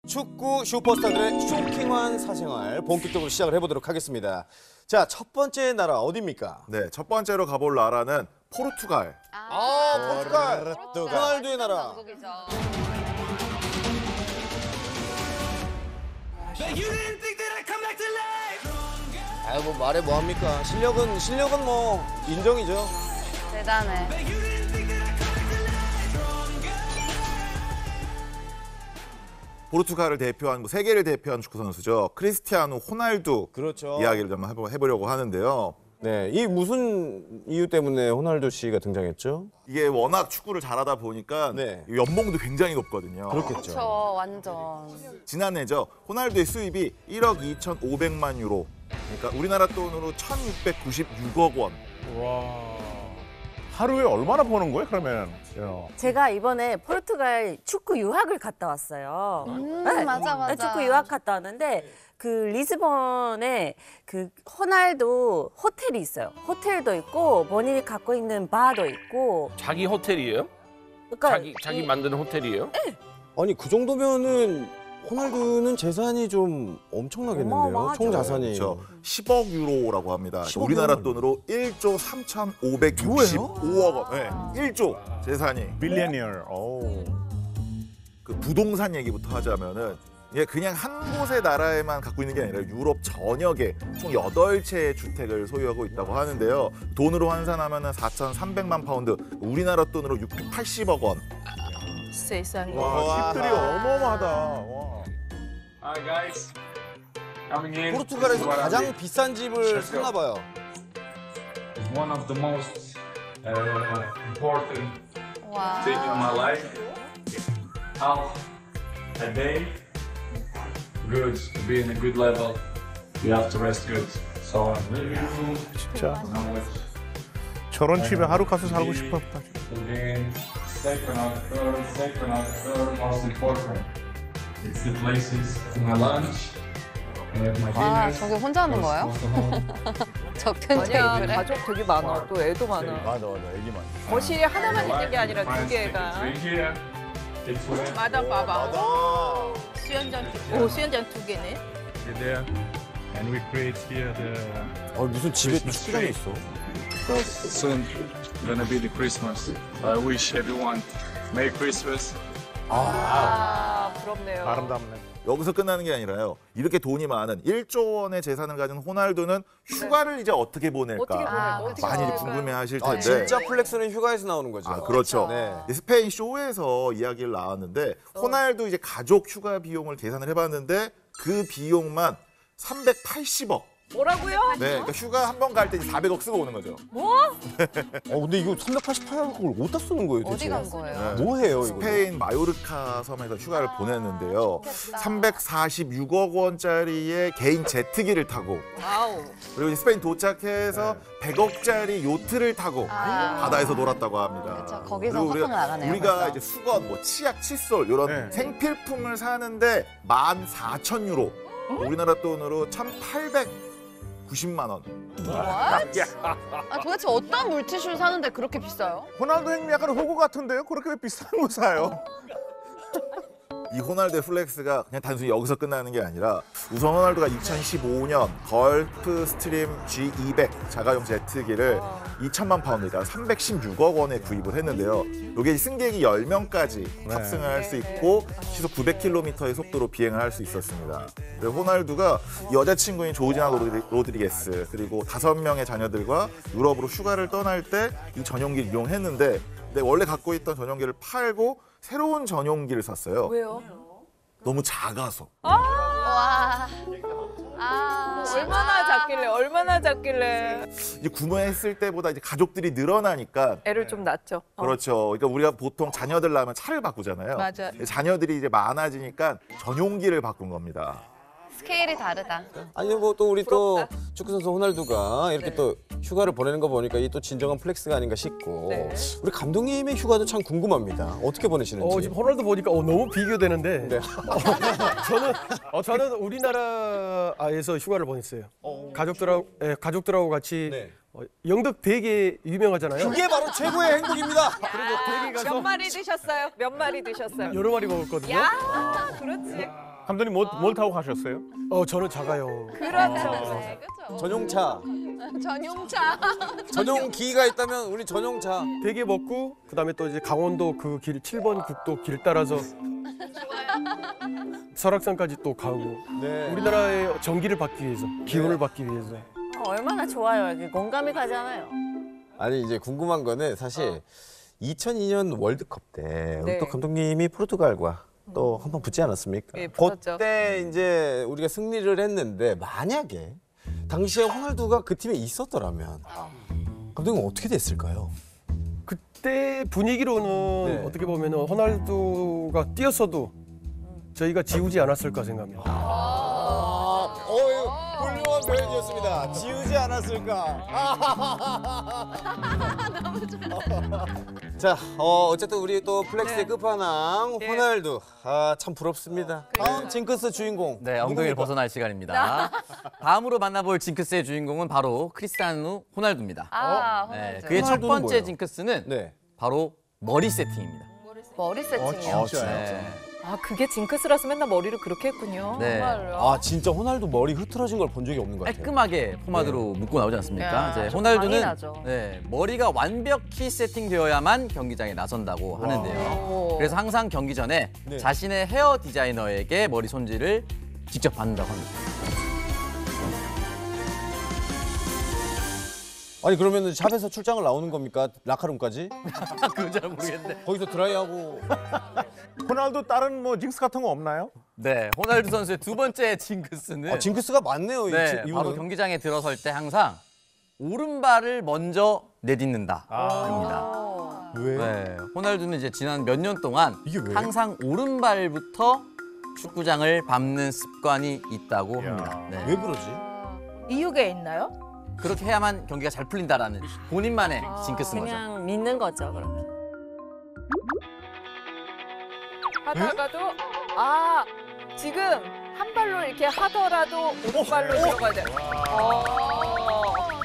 축구 슈퍼스타들의 쇼킹한 사생활 본격적으로 시작을 해보도록 하겠습니다. 자, 첫 번째 나라 어디입니까? 네, 첫 번째로 가볼 나라는 포르투갈. 포르투갈. 호날두의 나라. 뭐 말해 뭐합니까? 실력은 뭐 인정이죠. 대단해. 포르투갈을 대표한 세계를 대표한 축구 선수죠. 크리스티아누 호날두 그렇죠. 이야기를 좀 해보려고 하는데요. 네, 이 무슨 이유 때문에 호날두 씨가 등장했죠? 이게 워낙 축구를 잘하다 보니까 네. 연봉도 굉장히 높거든요. 그렇겠죠. 저 완전. 지난해죠. 호날두의 수입이 1억 2,500만 유로. 그러니까 우리나라 돈으로 1,696억 원. 와. 하루에 얼마나 버는 거예요, 그러면? 제가 이번에 포르투갈 축구 유학을 갔다 왔어요. 네, 맞아. 축구 유학 갔다 왔는데 그 리스본에 그 호날두 호텔이 있어요. 호텔도 있고 본인이 갖고 있는 바도 있고. 자기 호텔이에요? 그러니까 자기 만든 호텔이에요? 아니 그 정도면은 호날두는 재산이 좀 엄청나겠는데요. 어마어마하죠. 총 자산이. 그렇죠. 10억 유로라고 합니다. 10억 우리나라 유로. 돈으로 1조 3,565억 원. 네, 1조 재산이. 빌리언이어. 오. 그 부동산 얘기부터 하자면은 이게 그냥 한 곳의 나라에만 갖고 있는 게 아니라 유럽 전역에 총 8채의 주택을 소유하고 있다고 하는데요. 돈으로 환산하면은 4,300만 파운드, 우리나라 돈으로 680억 원. 세상에. 와, 집들이 어마어마하다. 와. Hi guys, coming in. 포르투갈에서 What I 가장 did. 비싼 집을 샀나 봐요. It's one of the most important 와. thing in my life. Half a day, good to be in a good level. You have to rest good. So I'm really good. 진짜. Now with 저런 집에 하루 가서 살고 싶었다. again, second on the third, most important. It's the places for my lunch. And my 와, dinner. 저게 혼자 하는 거예요? 적텐데 아니야, 그래? 가족 되게 많아. 또 애도 많아. 맞아, 애기 많아. 거실이 하나만 있는 게 아니라 두 개가. It's where 마담 봐봐. 수영장 수영장 두 개네. we're there, and we create here the. 무슨 집에 축구장이 있어. Soon gonna be the Christmas. I wish everyone Merry Christmas. 아, 부럽네요. 아름답네. 여기서 끝나는 게 아니라요. 이렇게 돈이 많은 1조 원의 재산을 가진 호날두는 휴가를 이제 어떻게 보낼까 어떻게 보낼까? 어떻게 많이 보낼까요? 궁금해하실 아, 텐데. 진짜 플렉스는 휴가에서 나오는 거죠. 아, 그렇죠. 네. 스페인 쇼에서 이야기를 나왔는데 호날두 이제 가족 휴가 비용을 계산을 해봤는데 그 비용만 380억. 뭐라고요? 네, 그러니까 휴가 한 번 갈 때 400억 쓰고 오는 거죠. 근데 이거 388억을 어디다 쓰는 거예요, 어디 대체? 간 거예요? 네. 뭐 해요, 이거? 스페인 마요르카 섬에서 휴가를 보냈는데요. 346억 원짜리의 개인 제트기를 타고 와우. 그리고 이제 스페인 도착해서 100억짜리 요트를 타고 바다에서 놀았다고 합니다. 그쵸, 거기서 그리고 화풍을 나가네요, 우리가 벌써. 이제 수건, 뭐 치약, 칫솔 이런 네. 생필품을 사는데 14,000유로. 우리나라 돈으로 1,890만 원. 아, 도대체 어떤 물티슈를 사는데 그렇게 비싸요? 호날두 행위 약간 호구 같은데요? 그렇게 왜 비싼 거 사요? 이 호날두의 플렉스가 그냥 단순히 여기서 끝나는 게 아니라 우선 호날두가 2015년 걸프 스트림 G200 자가용 제트기를 2천만 파운드, 그러니까 316억 원에 구입을 했는데요. 이게 승객이 10명까지 탑승을 할 수 있고 시속 900km의 속도로 비행을 할 수 있었습니다. 그리고 호날두가 여자친구인 조지나 로드리게스 그리고 5명의 자녀들과 유럽으로 휴가를 떠날 때 이 전용기를 이용했는데 근데 원래 갖고 있던 전용기를 팔고 새로운 전용기를 샀어요. 왜요? 너무 작아서. 와. 아. 얼마나 작길래. 이제 구매했을 때보다 이제 가족들이 늘어나니까 애를 좀 낳죠. 그렇죠. 그러니까 우리가 보통 자녀들 낳으면 차를 바꾸잖아요. 맞아. 자녀들이 이제 많아지니까 전용기를 바꾼 겁니다. 스케일이 다르다. 아니 뭐 또 우리 또 축구 선수 호날두가 이렇게 또 휴가를 보내는 거 보니까 이 또 진정한 플렉스가 아닌가 싶고 네. 우리 감독님의 휴가도 참 궁금합니다. 어떻게 보내시는지. 지금 호날두 보니까 너무 비교되는데 네. 저는 우리나라에서 휴가를 보냈어요. 가족들하고 같이 네. 영덕 되게 유명하잖아요. 그게 바로 최고의 행복입니다. 그리고 되게 몇 가서 마리 드셨어요? 몇 마리 드셨어요? 여러 마리 먹었거든요. 야, 그렇지. 감독님 뭘 타고 가셨어요? 저는 작아요. 그렇죠. 전용차. 전용차. 전용기가 있다면 우리 전용차. 대게 먹고 그다음에 또 이제 강원도 그 길 7번 국도 길 따라서 설악산까지 또 가고 네. 우리나라의 전기를 받기 위해서 기운을 받기 위해서 얼마나 좋아요. 이게 공감이 가잖아요. 아니 이제 궁금한 거는 사실 2002년 월드컵 때 우리 네. 또 감독님이 포르투갈과 또 한 번 붙지 않았습니까? 예, 붙었죠. 그때 이제 우리가 승리를 했는데 만약에 당시에 호날두가 그 팀에 있었더라면 감독님 어떻게 됐을까요? 그때 분위기로는 네. 어떻게 보면 호날두가 뛰었어도 저희가 지우지 않았을까 생각합니다. 훌륭한 표현이었습니다. 지우지 않았을까? 너무 좋아. 자, 어쨌든 우리 또 플렉스의 네. 끝판왕 호날두. 참 부럽습니다. 다음 징크스 주인공. 네, 엉덩이를 누굽니까? 벗어날 시간입니다. 다음으로 만나볼 징크스의 주인공은 바로 크리스티아누 호날두입니다. 네, 그의 첫 호날두는 번째 뭐예요? 징크스는 네. 바로 머리 세팅입니다. 머리 세팅이요. 네. 아 그게 징크스라서 맨날 머리를 그렇게 했군요. 네. 아 진짜 호날두 머리 흐트러진 걸 본 적이 없는 것 같아요. 깔끔하게 포마드로 묶고 나오지 않습니까? 야, 이제 좀 호날두는 광이 나죠. 네, 머리가 완벽히 세팅되어야만 경기장에 나선다고 하는데요. 그래서 항상 경기 전에 네. 자신의 헤어 디자이너에게 머리 손질을 직접 받는다고 합니다. 아니 그러면 샵에서 출장을 나오는 겁니까? 라카룸까지? 그건 잘 모르겠는데. 거기서 드라이하고. 호날두 다른 뭐 징스 같은 거 없나요? 네, 호날두 선수의 두 번째 징크스는 징크스가 많네요. 네, 이거는. 바로 경기장에 들어설 때 항상 오른발을 먼저 내딛는다입니다. 왜? 네, 호날두는 이제 지난 몇 년 동안 이게 왜? 항상 오른발부터 축구장을 밟는 습관이 있다고 합니다. 네. 왜 그러지? 이유가 있나요? 그렇게 해야만 경기가 잘 풀린다라는 본인만의 징크스인 거죠. 그냥 믿는 거죠. 그럼. 하다가도 지금 한 발로 이렇게 하더라도 오른발로 들어가야 돼.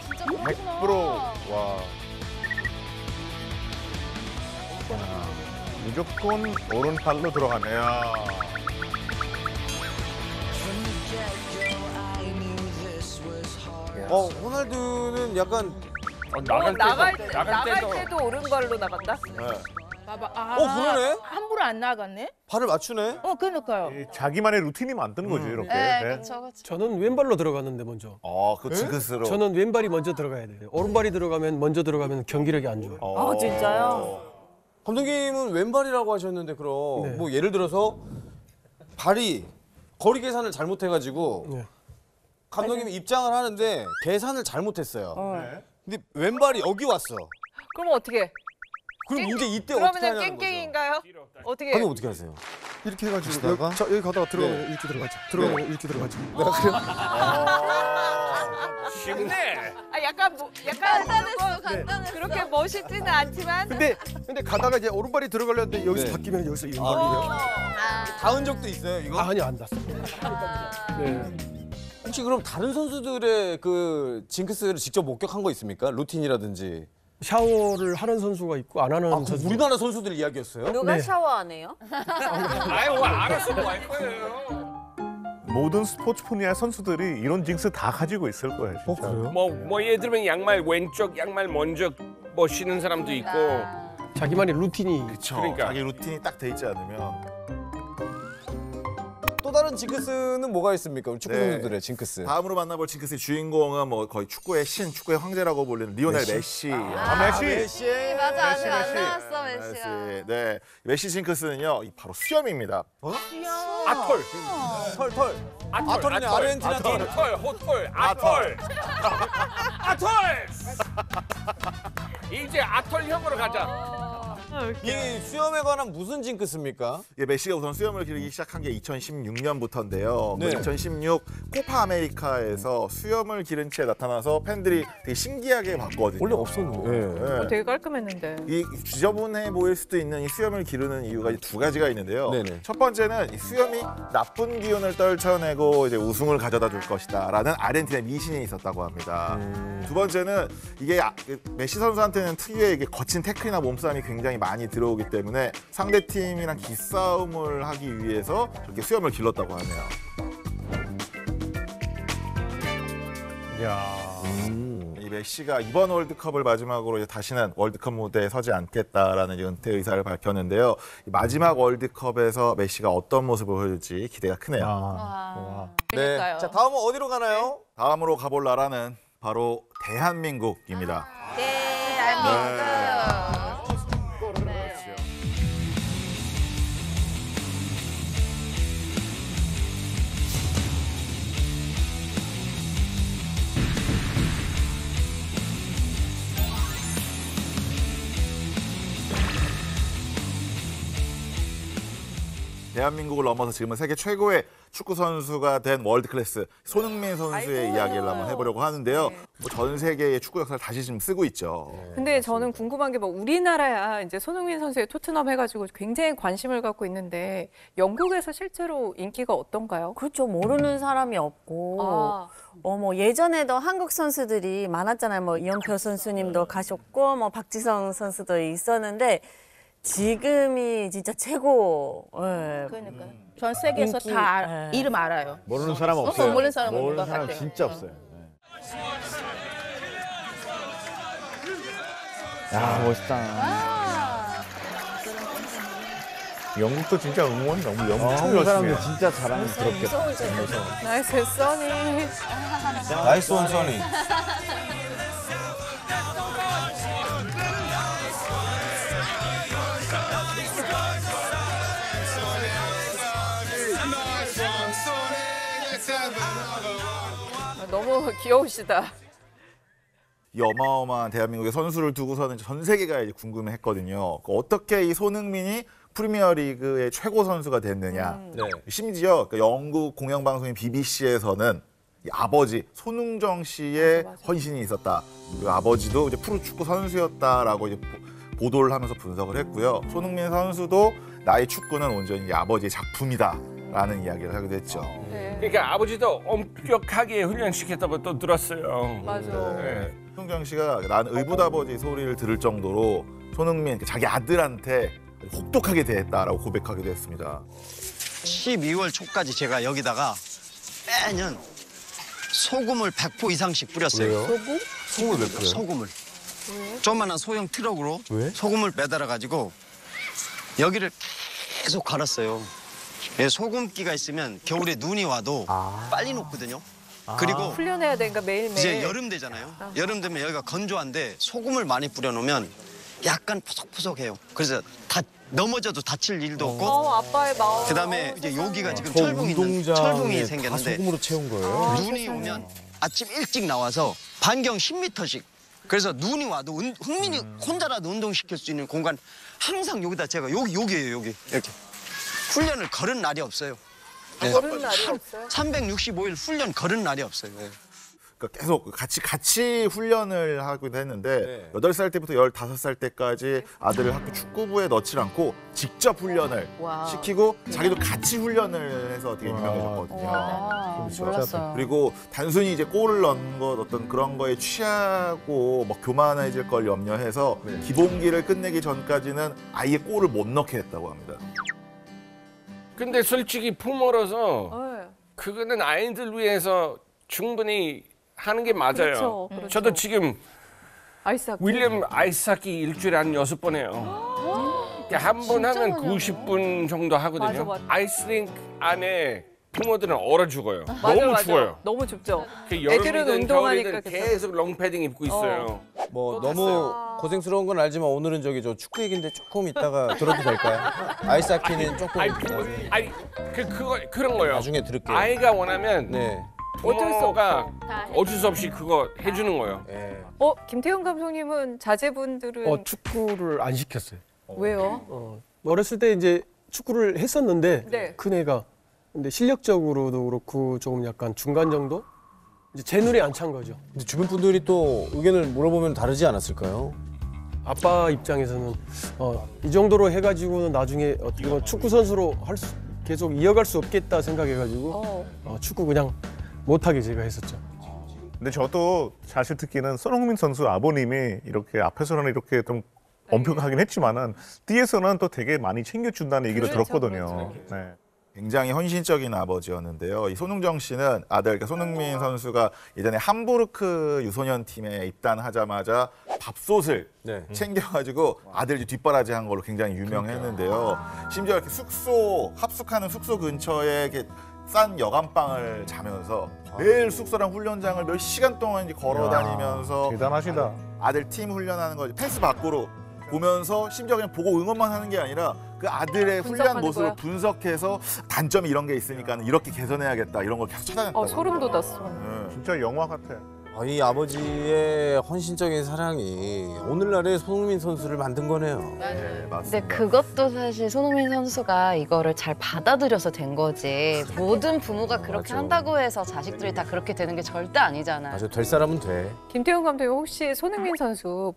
진짜 100% 와. 무조건 오른팔로 들어가네요. 호날두는 약간 나갈 때도 오른발로 나간다. 봐봐. 그러네? 함부로 안 나갔네? 발을 맞추네? 그러니까요. 자기만의 루틴이 만든 거지 이렇게. 네, 네. 그렇죠, 그렇죠. 저는 왼발로 들어갔는데 먼저. 그 징크스로. 저는 왼발이 먼저 들어가야 돼요. 오른발이 먼저 들어가면 경기력이 안 좋아요. 아 진짜요? 감독님은 왼발이라고 하셨는데 그럼 네. 뭐 예를 들어서 발이 거리 계산을 잘못해가지고 네. 감독님이 입장을 하는데 계산을 잘못했어요. 근데 왼발이 여기 왔어. 그럼 어떻게? 그럼 이제 이때 어떻게 그러면은 하냐는 거죠. 깽깽인가요? 어떻게? 감독님 어떻게 하세요? 이렇게 해가지고 하시다가? 여기 가다가 들어가면 네. 이렇게 들어가죠. 들어가면 이렇게 들어가죠. 내가 그래요? 쉽네. 약간 간단했어. 그렇게 멋있지는 않지만. 근데 가다가 이제 오른발이 들어가려는데 여기서 네. 바뀌면 여기서 왼발이에요. 닿은 적도 있어요, 이거? 아니요 안 닿았어요. 네. 혹시 그럼 다른 선수들의 그 징크스를 직접 목격한 거 있습니까? 루틴이라든지. 샤워를 하는 선수가 있고 안 하는 선수. 우리나라 선수들 이야기였어요? 누가 네. 샤워 안 해요? 아유, 알았어, 뭐 할 거예요. 모든 스포츠 분야 선수들이 이런 징스 다 가지고 있을 거예요. 진짜. 뭐 예를 들면 양말 왼쪽 양말 먼저 뭐 신는 사람도 있고. 자기만의 루틴이. 그쵸. 그러니까. 자기 루틴이 딱 돼 있지 않으면. 또 다른 징크스는 뭐가 있습니까? 우리 축구 네. 선수들의 징크스. 다음으로 만나볼 징크스의 주인공은 뭐 거의 축구의 신, 축구의 황제라고 불리는 리오넬 메시. 메시. 맞아, 아직 안 메시. 나왔어, 메시가. 네, 메시 징크스는요 바로 수염입니다. 아톨. 털. 아톨이네, 아르헨티나 털. 호톨, 아톨. 아톨. 이제 아톨형으로 가자. 이 수염에 관한 무슨 징크스입니까? 메시가 우선 수염을 기르기 시작한 게 2016년부터인데요. 네. 2016 코파 아메리카에서 수염을 기른 채 나타나서 팬들이 되게 신기하게 봤거든요. 원래 없었는데. 네. 되게 깔끔했는데. 이 지저분해 보일 수도 있는 이 수염을 기르는 이유가 두 가지가 있는데요. 네네. 첫 번째는 이 수염이 나쁜 기운을 떨쳐내고 이제 우승을 가져다 줄 것이다라는 아르헨티나의 미신이 있었다고 합니다. 두 번째는 이게 메시 선수한테는 특유의 이게 거친 태클이나 몸싸움이 굉장히 많이 들어오기 때문에 상대 팀이랑 기싸움을 하기 위해서 저렇게 수염을 길렀다고 하네요. 야. 이 메시가 이번 월드컵을 마지막으로 이제 다시는 월드컵 무대에 서지 않겠다라는 은퇴 의사를 밝혔는데요. 이 마지막 월드컵에서 메시가 어떤 모습을 보여줄지 기대가 크네요. 네. 자, 다음은 어디로 가나요? 다음으로 가볼 나라는 바로 대한민국입니다. 대한민국. 대한민국을 넘어서 지금은 세계 최고의 축구 선수가 된 월드 클래스 손흥민 선수의 이야기를 한번 해보려고 하는데요. 뭐 전 세계의 축구 역사를 다시 지금 쓰고 있죠. 근데 저는 궁금한 게 뭐 우리나라야 이제 손흥민 선수의 토트넘 해가지고 굉장히 관심을 갖고 있는데 영국에서 실제로 인기가 어떤가요? 그렇죠. 모르는 사람이 없고. 뭐 예전에도 한국 선수들이 많았잖아요. 뭐 이영표 선수님도 가셨고, 뭐 박지성 선수도 있었는데 지금이 진짜 최고. 예. 그러니까 전 세계에서 인기, 다 예. 이름 알아요. 모르는 사람 없어요. 모르는 사람 없는 모르는 것 사람 같아요. 진짜 없어요. 야, 멋있다. 영국도 진짜 응원 너무 엄청 열심히 해요. 진짜 자랑스럽겠다. 나이스 써니. 나이스 원 써니. 너무 귀여우시다. 이 어마어마한 대한민국의 선수를 두고서는 전 세계가 이제 궁금해했거든요. 어떻게 이 손흥민이 프리미어리그의 최고 선수가 됐느냐. 네. 심지어 영국 공영방송인 BBC에서는 이 아버지 손흥정 씨의 헌신이 있었다. 그 아버지도 이제 프로축구 선수였다라고 이제 보도를 하면서 분석을 했고요. 손흥민 선수도 나의 축구는 온전히 이 아버지의 작품이다라는 이야기를 하기도 했죠. 그러니까 아버지도 엄격하게 훈련시켰다고 또 들었어요. 맞아. 네. 손흥정 씨가 난 의붓아버지 소리를 들을 정도로 손흥민 자기 아들한테 혹독하게 대했다라고 고백하기도 했습니다. 12월 초까지 제가 여기다가 매년 소금을 100포 이상씩 뿌렸어요. 소금? 소금을 왜 뿌려요? 소금을. 조그만한 소형 트럭으로 소금을 매달아 가지고 여기를 계속 갈았어요. 예, 소금기가 있으면 겨울에 눈이 와도 빨리 녹거든요. 그리고 훈련해야 되니까 매일매일. 이제 여름 되잖아요. 여름 되면 여기가 건조한데 소금을 많이 뿌려놓으면 약간 포석포석해요. 그래서 넘어져도 다칠 일도 없고. 아빠의 마음. 그다음에 이제 여기가 지금 운동장에 철봉이 다 생겼는데 소금으로 채운 거예요. 눈이 오면 아침 일찍 나와서 반경 10m씩. 그래서 눈이 와도 흥민이 혼자라도 운동시킬 수 있는 공간 항상 여기다 제가 여기예요, 여기. 이렇게. 훈련을 걸은 날이 없어요. 걸은 날이 없어요? 365일 훈련 걸은 날이 없어요. 네. 그러니까 계속 같이 훈련을 하기도 했는데 8살 때부터 15살 때까지 아들을 학교 축구부에 넣지 않고 직접 훈련을 시키고 자기도 같이 훈련을 해서 되게 유명해졌거든요. 몰랐어요. 그리고 단순히 이제 골을 넣는 것 어떤 그런 거에 취하고 뭐 교만해질 걸 염려해서 기본기를 끝내기 전까지는 아예 골을 못 넣게 했다고 합니다. 근데 솔직히 부모로서 그거는 아이들 위해서 충분히 하는 게 맞아요. 그렇죠. 저도 지금 아이스하키. 윌리엄 아이스하키 일주일에 한 6번 해요. 한 번 하면 90분 정도 하거든요. 맞아. 아이스링크 안에 부모들은 얼어 죽어요. 너무 추워요. 너무 춥죠. 애들은 애들은 운동하니까 겨울이든 계속 롱패딩 입고 있어요. 뭐 너무 고생스러운 건 알지만 오늘은 저기 저 축구 얘기인데 조금 이따가 들어도 될까요? 아이스하키는 조금 그런 거예요. 나중에 들을게요. 아이가 원하면 네. 부모가 어쩔 수 없이 그거 해주는 거예요. 김태형 감독님은 자제분들은 축구를 안 시켰어요. 왜요? 어렸을 때 이제 축구를 했었는데 네. 큰 애가 근데 실력적으로도 그렇고 조금 약간 중간 정도? 이제 제 눈에 안 찬 거죠. 근데 주변 분들이 또 의견을 물어보면 다르지 않았을까요? 아빠 입장에서는 이 정도로 해가지고는 나중에 어떻게 보면 축구 선수로 계속 이어갈 수 없겠다 생각해가지고 축구 그냥 못하게 제가 했었죠. 근데 저도 사실 듣기는 손흥민 선수 아버님이 이렇게 앞에서는 이렇게 좀 엄격하긴 했지만은 뒤에서는 또 되게 많이 챙겨준다는 얘기를 들었거든요. 네. 굉장히 헌신적인 아버지였는데요. 이 손흥정 씨는 아들, 그러니까 손흥민 선수가 예전에 함부르크 유소년 팀에 입단하자마자 밥솥을 챙겨가지고 아들 뒷바라지 한 걸로 굉장히 유명했는데요. 심지어 이렇게 합숙하는 숙소 근처에 이렇게 싼 여간방을 자면서 매일 숙소랑 훈련장을 몇 시간 동안 이제 걸어 다니면서 대단하시다. 아들 팀 훈련하는 거 펜스 밖으로 보면서 심지어 그냥 보고 응원만 하는 게 아니라 그 아들의 훈련 모습을 거야? 분석해서 단점이 이런 게 있으니까 이렇게 개선해야겠다 이런 걸 계속 찾아냈다고. 소름 돋았어. 진짜 영화 같아. 이 아버지의 헌신적인 사랑이 오늘날의 손흥민 선수를 만든 거네요. 네, 맞습니다. 근데 그것도 사실 손흥민 선수가 이거를 잘 받아들여서 된 거지. 모든 부모가 그렇게 한다고 해서 자식들이 다 그렇게 되는 게 절대 아니잖아요. 맞아, 될 사람은 돼. 김태형 감독님 혹시 손흥민 선수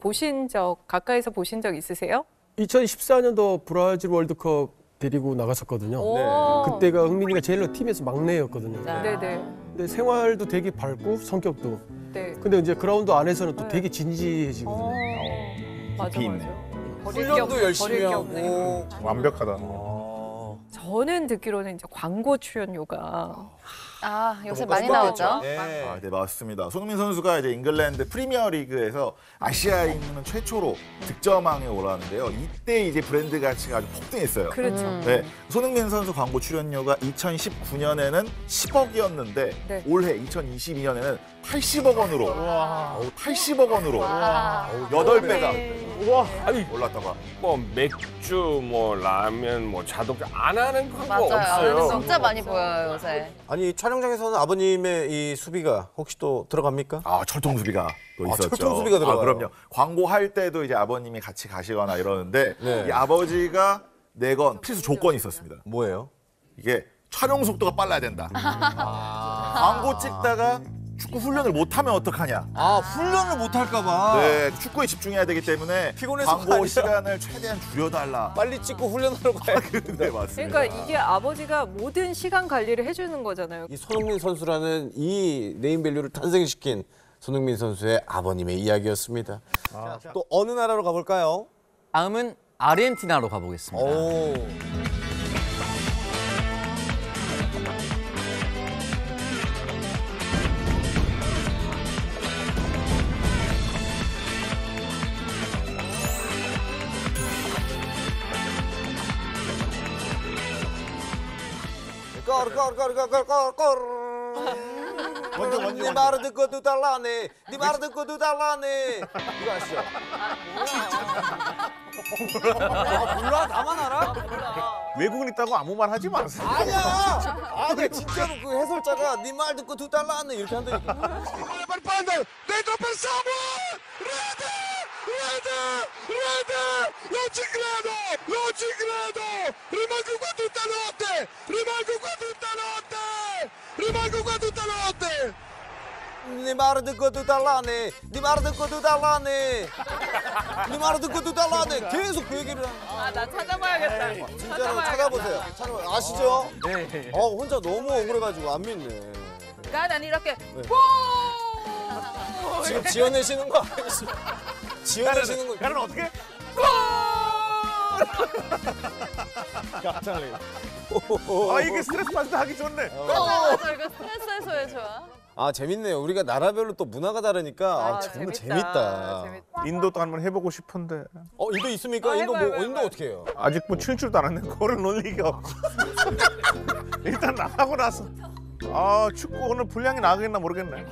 가까이서 보신 적 있으세요? 2014년도 브라질 월드컵 데리고 나갔었거든요. 그때가 흥민이가 제일 팀에서 막내였거든요. 네네. 근데 생활도 되게 밝고 성격도. 네. 근데 이제 그라운드 안에서는 또 되게 진지해지거든요. 맞아. 훈련도 열심히 하고 완벽하다. 저는 듣기로는 이제 광고 출연료가 요새 많이 나오죠. 네, 맞습니다. 손흥민 선수가 이제 잉글랜드 프리미어리그에서 아시아에 있는 최초로 득점왕에 올랐는데요. 이때 이제 브랜드 가치가 아주 폭등했어요. 그렇죠. 네, 손흥민 선수 광고 출연료가 2019년에는 10억이었는데 올해 2022년에는 80억 원으로 80억 원으로 8배가 아니 올랐다고 합니다. 뭐 맥주, 뭐 라면, 뭐 자동차 안 하는 광고 맞아요. 없어요. 진짜 많이 보여요 요새. 아니 촬영장에서는 아버님의 이 수비가 혹시 또 들어갑니까? 철통 수비가 또 있었죠. 철통 수비가 들어가요. 그럼요. 광고할 때도 이제 아버님이 같이 가시거나 이러는데 네. 이 아버지가 내건 필수 조건이 있었습니다. 뭐예요? 이게 촬영 속도가 빨라야 된다. 광고 찍다가 축구 훈련을 못하면 어떡하냐. 훈련을 못할까 봐. 네, 축구에 집중해야 되기 때문에 피곤해서가 광고 아니라. 시간을 최대한 줄여달라. 빨리 찍고 훈련하러 가야 네, 맞습니다. 그러니까 이게 아버지가 모든 시간 관리를 해주는 거잖아요. 이 손흥민 선수라는 이 네임밸류를 탄생시킨 손흥민 선수의 아버님의 이야기였습니다. 또 어느 나라로 가볼까요? 다음은 아르헨티나로 가보겠습니다. 먼저 네 말을 듣고 두 달라네. 네 말을 듣고 두 달라네. 이거 아시죠? 몰라? 나만 알아? 외국인 있다고 아무 말 하지 마세요. 아니야. 근데 진짜로 그 해설자가 네 말 듣고 두 달라네 이렇게 한다니까. 네 말을 듣고 두 달라네. 네 말을 듣고 두 달라네. 네 말을 듣고 두 달라네. 계속 그 얘기를 하는. 나 찾아봐야겠다. 진짜로 찾아보세요. 아시죠? 네. 혼자 너무 억울해가지고 안 믿네. 난 이렇게 지금 지어내시는 거 아니시죠? 지어내시는 거. 나는 어떻게? 깜짝 놀랐네. 이게 스트레스 받을 때 하기 좋네. 맞아 이거 스트레스 해소에 좋아. 재밌네요. 우리가 나라별로 또 문화가 다르니까 정말 재밌다. 인도도 한번 해보고 싶은데. 인도 있습니까? 인도 인도 어떻게 해요? 아직 뭐 칠 줄도 안 했는데 그거를 논리가 없고. 일단 나가고 나서 축구 오늘 분량이 나가겠나 모르겠네.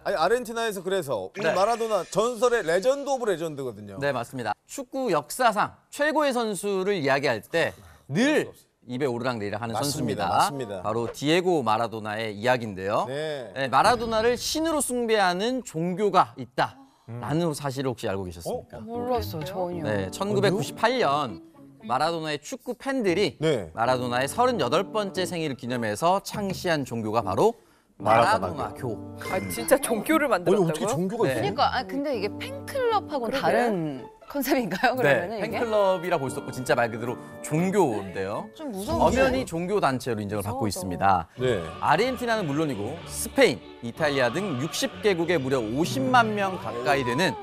아니 아르헨티나에서 그래서 우리 네. 마라도나 전설의 레전드 오브 레전드거든요. 네, 맞습니다. 축구 역사상 최고의 선수를 이야기할 때 늘 입에 오르락내리락 하는 맞습니다. 선수입니다. 맞습니다. 바로 디에고 마라도나의 이야기인데요. 네. 마라도나를 신으로 숭배하는 종교가 있다라는 사실을 혹시 알고 계셨습니까? 몰랐어요 전혀. 네, 1998년 마라도나의 축구 팬들이 마라도나의 38번째 생일을 기념해서 창시한 종교가 바로 마라도나교. 진짜 종교를 만들었다고요? 어떻게 종교가 있어요? 그러니까 근데 이게 팬클럽하고는 다른 컨셉인가요? 그러면은 네, 이게? 팬클럽이라 볼 수 없고 진짜 말 그대로 종교인데요. 좀 무서운 엄연히 종교 단체로 인정을 받고 있습니다. 아르헨티나는 물론이고 스페인, 이탈리아 등 60개국에 무려 50만 명 가까이 되는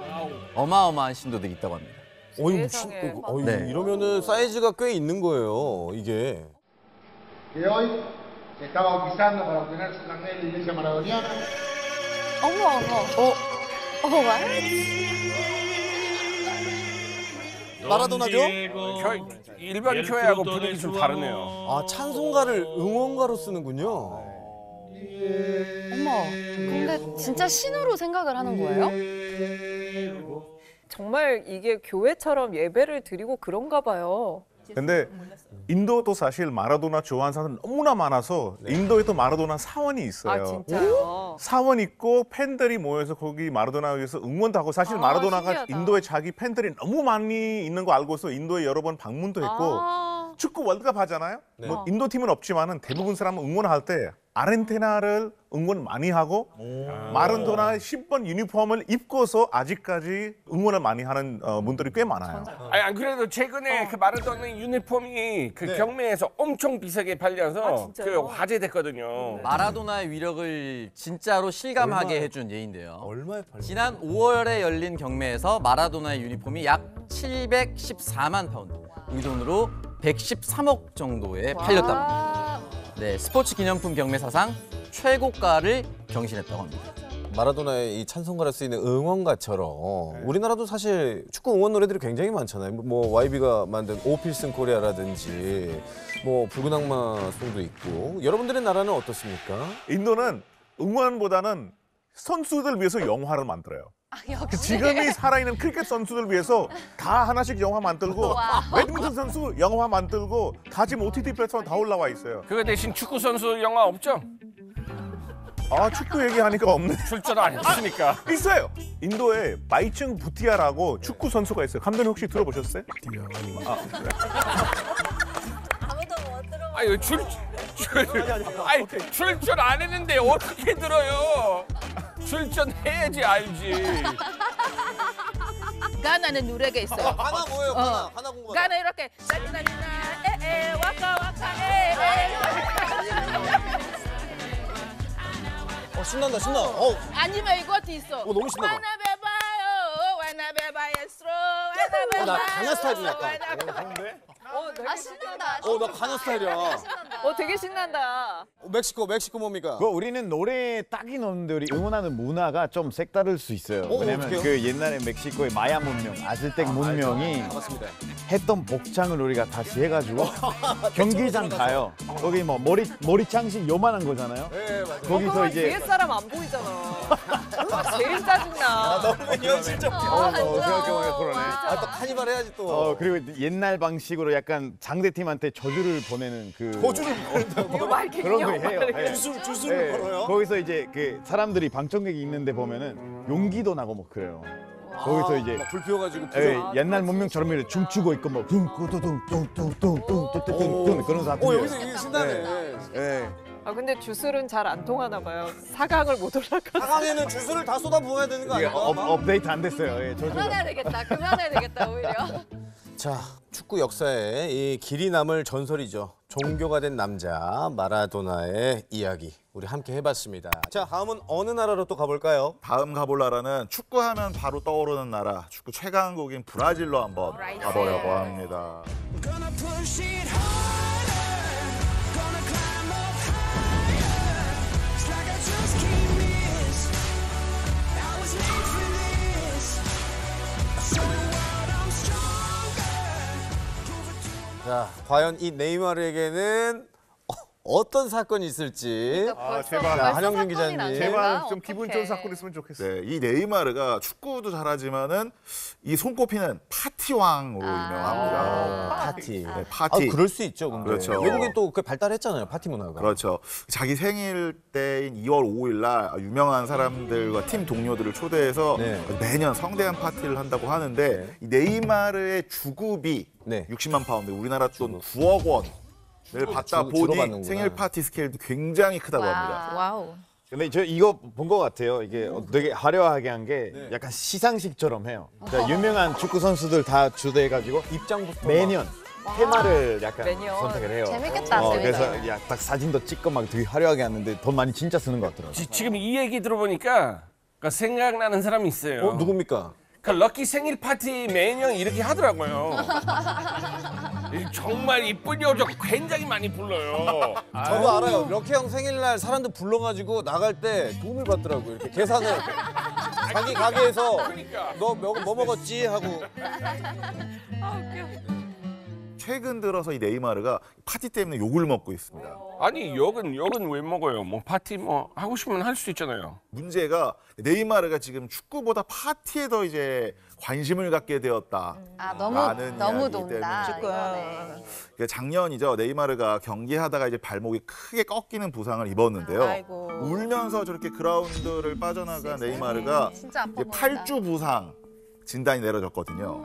어마어마한 신도들이 있다고 합니다. 세상에. 네. 이러면은 사이즈가 꽤 있는 거예요, 이게. Que hoy se está bautizando para obtener su carnet de iglesia maradoniana. 어머, 와? 마라도나죠? 일반 교회하고 분위기 좀 다르네요. 아, 찬송가를 응원가로 쓰는군요. 어머, 근데 진짜 신으로 생각을 하는 거예요? 정말 이게 교회처럼 예배를 드리고 그런가 봐요. 근데 인도도 사실 마라도나 좋아하는 사람 너무나 많아서 인도에도 마라도나 사원이 있어요. 아, 진짜요? 사원 있고 팬들이 모여서 거기 마라도나 위해서 응원도 하고 사실 마라도나가 신기하다. 인도에 자기 팬들이 너무 많이 있는 거 알고서 인도에 여러 번 방문도 했고 축구 월드컵 하잖아요. 뭐 인도 팀은 없지만은 대부분 사람은 응원할 때 아르헨티나를 응원 많이 하고 마라도나 10번 유니폼을 입고서 아직까지 응원을 많이 하는 분들이 꽤 많아요. 아니, 안 그래도 최근에 그 마라도나 유니폼이 그 경매에서 엄청 비싸게 팔려서 그 화제됐거든요. 마라도나의 위력을 진짜로 실감하게 해준 예인데요. 얼마에 팔려? 지난 5월에 열린 경매에서 마라도나의 유니폼이 약 714만 파운드, 우리 돈으로 113억 정도에 팔렸다고 합니다. 네, 스포츠 기념품 경매 사상 최고가를 경신했다고 합니다. 마라도나의 이 찬송가를 쓰이는 응원가처럼 우리나라도 사실 축구 응원 노래들이 굉장히 많잖아요. 뭐 YB가 만든 오필슨 코리아라든지 뭐 붉은 악마 송도 있고. 여러분들의 나라는 어떻습니까? 인도는 응원보다는 선수들 위해서 영화를 만들어요. 지금이 살아있는 크리켓 선수들 위해서 다 하나씩 영화 만들고 배드민턴 선수 영화 만들고 다 지금 OTT 플랫폼 다 올라와 있어요. 그거 대신 축구 선수 영화 없죠? 아, 축구 얘기하니까 없네. 출전 안 했으니까. 있어요. 인도에 바이층 부티아라고 축구 선수가 있어요. 감독님 혹시 들어보셨어요? 아유, 출전 안 했는데 어떻게 들어요? 출전해야지 알지. 가나는 노래가 있어요. 하나 뭐예요? 하나 공부. 가나 이렇게 나니나니나 에에 와카 와카 에에. 신난다, 신나. 아니면 이것도 있어. 너무 신나다. 나 가나 스타일이 약간. 신난다. 나 가나 스타일이야. 되게 신난다. 멕시코 뭡니까? 우리는 노래에 딱이 넣는데 우리 응원하는 문화가 좀 색다를 수 있어요. 왜냐면 어떡해요? 그 옛날에 멕시코의 마야 문명, 아즈텍 문명이 했던 복장을 우리가 다시 해가지고 경기장 가요. 거기 뭐 머리 장식 요만한 거잖아요. 네, 맞아요. 거기서 이제 뒤에 사람 안 보이잖아. 제일 짜증나. 너무 현실적. 생각해보니까 그러네. 또 카니발 해야지 또. 그리고 옛날 방식으로 약간 상대팀한테 저주를 보내는 저주를 그런 거 해요. 네. 주술을 걸어요? 거기서 이제 그 사람들이 방청객이 있는데 보면은 용기도 나고 뭐 그래요. 거기서 이제 불 피워가지고 옛날 문명처럼 이렇게 춤추고 있고 뭐 뚱뚱뚱뚱뚱뚱뚱뚱 그런 사람. 여기서 이게 신나네. 근데 주술은 잘 안 통하나 봐요. 사강을 못 올라가. 사강에는 주술을 다 쏟아 부어야 되는 거 아닌가? 업데이트 안 됐어요. 그만해야 되겠다, 오히려. 자, 축구 역사에 이 길이 남을 전설이죠. 종교가 된 남자 마라도나의 이야기 우리 함께 해봤습니다. 자, 다음은 어느 나라로 또 가볼까요? 다음 가볼 나라는 축구하면 바로 떠오르는 나라, 축구 최강국인 브라질로 한번 가보려고 합니다. 자, 과연 이 네이마르에게는 어떤 사건이 있을지. 제발. 자, 한영준 기자님. 제발 좀 기분 좋은 사건 있으면 좋겠어요. 네, 이 네이마르가 축구도 잘하지만은 이 손꼽히는 파티왕으로 유명합니다. 파티. 네, 파티. 그럴 수 있죠, 근데. 그렇죠. 외국에 또 발달했잖아요, 파티 문화가. 그렇죠. 자기 생일 때인 2월 5일 날 유명한 사람들과 팀 동료들을 초대해서 매년 성대한 파티를 한다고 하는데 이 네이마르의 주급이 60만 파운드, 우리나라 돈 9억 원을 받다 보니 생일 파티 스케일도 굉장히 크다고 합니다. 와우. 근데 저 이거 본 것 같아요. 이게 되게 화려하게 한 게 약간 시상식처럼 해요. 그러니까 유명한 축구 선수들 다 주대해가지고 입장부터 매년 테마를 약간 매년. 선택을 해요. 재밌겠다, 그래서 딱 사진도 찍고 막 되게 화려하게 하는데 돈 많이 진짜 쓰는 것 같더라고요. 지금 이 얘기 들어보니까 생각나는 사람이 있어요. 누굽니까? 그 럭키 생일 파티 매년 이렇게 하더라고요. 정말 이쁜 여자 굉장히 많이 불러요. 저도 알아요. 럭키 형 생일날 사람들 불러가지고 나갈 때 돈을 받더라고요. 이렇게 계산을 자기 가게에서 너 뭐 먹었지 하고. 최근 들어서 이 네이마르가 파티 때문에 욕을 먹고 있습니다. 아니 욕은 왜 먹어요? 뭐 파티 뭐 하고 싶으면 할 수 있잖아요. 문제가 네이마르가 지금 축구보다 파티에 더 이제 관심을 갖게 되었다. 너무 논다. 그러니까 작년이죠. 네이마르가 경기하다가 이제 발목이 크게 꺾이는 부상을 입었는데요. 아이고. 울면서 저렇게 그라운드를 빠져나간 네이마르가 진짜 아파 이제 8주 부상 진단이 내려졌거든요.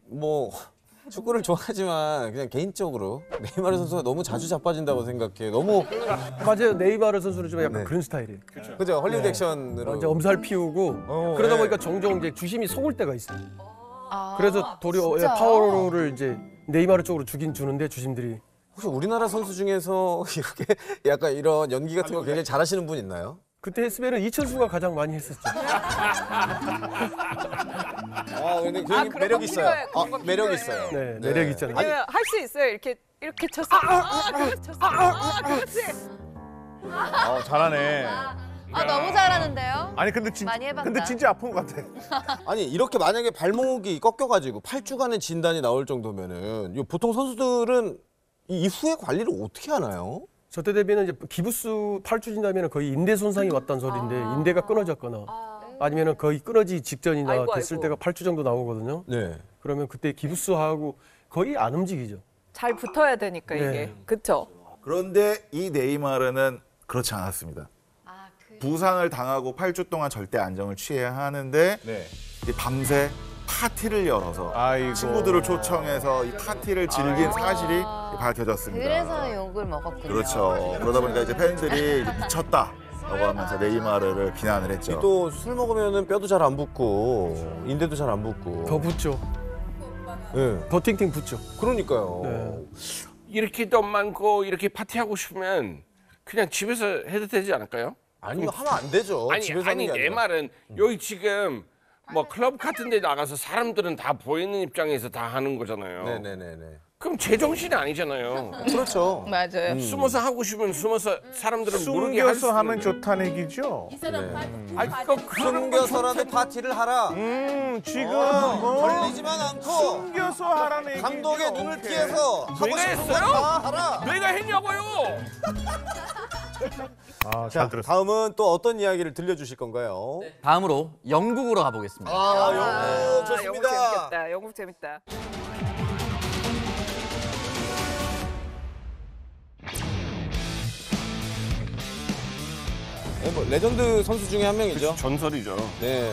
뭐 축구를 좋아하지만 그냥 개인적으로 네이마르 선수가 너무 자주 자빠진다고 생각해요. 너무 맞아요. 네이마르 선수는 좀 약간 네. 그런 스타일이에요. 그죠? 헐리우드 액션으로 이제 엄살 피우고 그러다 보니까 종종 이제 주심이 속을 때가 있어요. 그래서 도리어 진짜요? 파워를 이제 네이마르 쪽으로 주긴 주는데 주심들이 혹시 우리나라 선수 중에서 이렇게 약간 이런 연기 같은 거 굉장히 잘하시는 분 있나요? 그때 했으면 이천수가 가장 많이 했었죠. 근데 그 매력 있어요. 매력 있어요. 네, 매력 있잖아요. 할 수 있어요. 이렇게 쳤어. 그렇지. 잘하네. 너무 잘하는데요? 아니 근데 많이 해봤다. 근데 진짜 아픈 것 같아. 아니 이렇게 만약에 발목이 꺾여가지고 8주간의 진단이 나올 정도면은 이 보통 선수들은 이 이후에 관리를 어떻게 하나요? 저때 대비는 이제 기부스 8주 진다면 거의 인대 손상이 왔다는 소리인데 인대가 끊어졌거나 아니면 거의 끊어지기 직전이나 됐을 때가 8주 정도 나오거든요. 네. 그러면 그때 기부스하고 거의 안 움직이죠. 잘 붙어야 되니까 이게. 네. 그렇죠. 그런데 이 네이마르는 그렇지 않았습니다. 부상을 당하고 8주 동안 절대 안정을 취해야 하는데 이제 밤새 파티를 열어서 친구들을 초청해서 이 파티를 즐긴 사실이 밝혀졌습니다. 그래서 욕을 먹었군요. 그렇죠. 그러다 보니까 이제 팬들이 이제 미쳤다라고 하면서 네이마르를 비난을 했죠. 또 술 먹으면은 뼈도 잘 안 붙고 인대도 잘 안 붙고 더 붙죠. 네. 더 팅팅 붙죠. 그러니까요. 네. 이렇게 돈 많고 이렇게 파티하고 싶으면 그냥 집에서 해도 되지 않을까요? 아니 하면 안 되죠. 집에서 하는 게 내 아니라. 말은 여기 지금 뭐 클럽 같은 데 나가서 사람들은 다 보이는 입장에서 다 하는 거잖아요. 네네네네. 그럼 제정신이 아니잖아요. 그렇죠. 맞아요. 숨어서 하고 싶으면 숨어서 사람들은 모르게 할 수 숨겨서 하면 있는데. 좋다는 얘기죠. 숨겨서라도 파티를 하라. 지금 뭐 걸리지만 않고 숨겨서 하라는 얘기죠. 감독의 눈을 피해서 하고 내가 싶은 거 했어요? 다 하라. 내가 했냐고요? 자, 다음은 또 어떤 이야기를 들려주실 건가요? 다음으로 영국으로 가보겠습니다. 영국 좋습니다. 영국 재밌겠다. 영국 재밌다. 뭐 레전드 선수 중에 한 명이죠. 전설이죠. 네.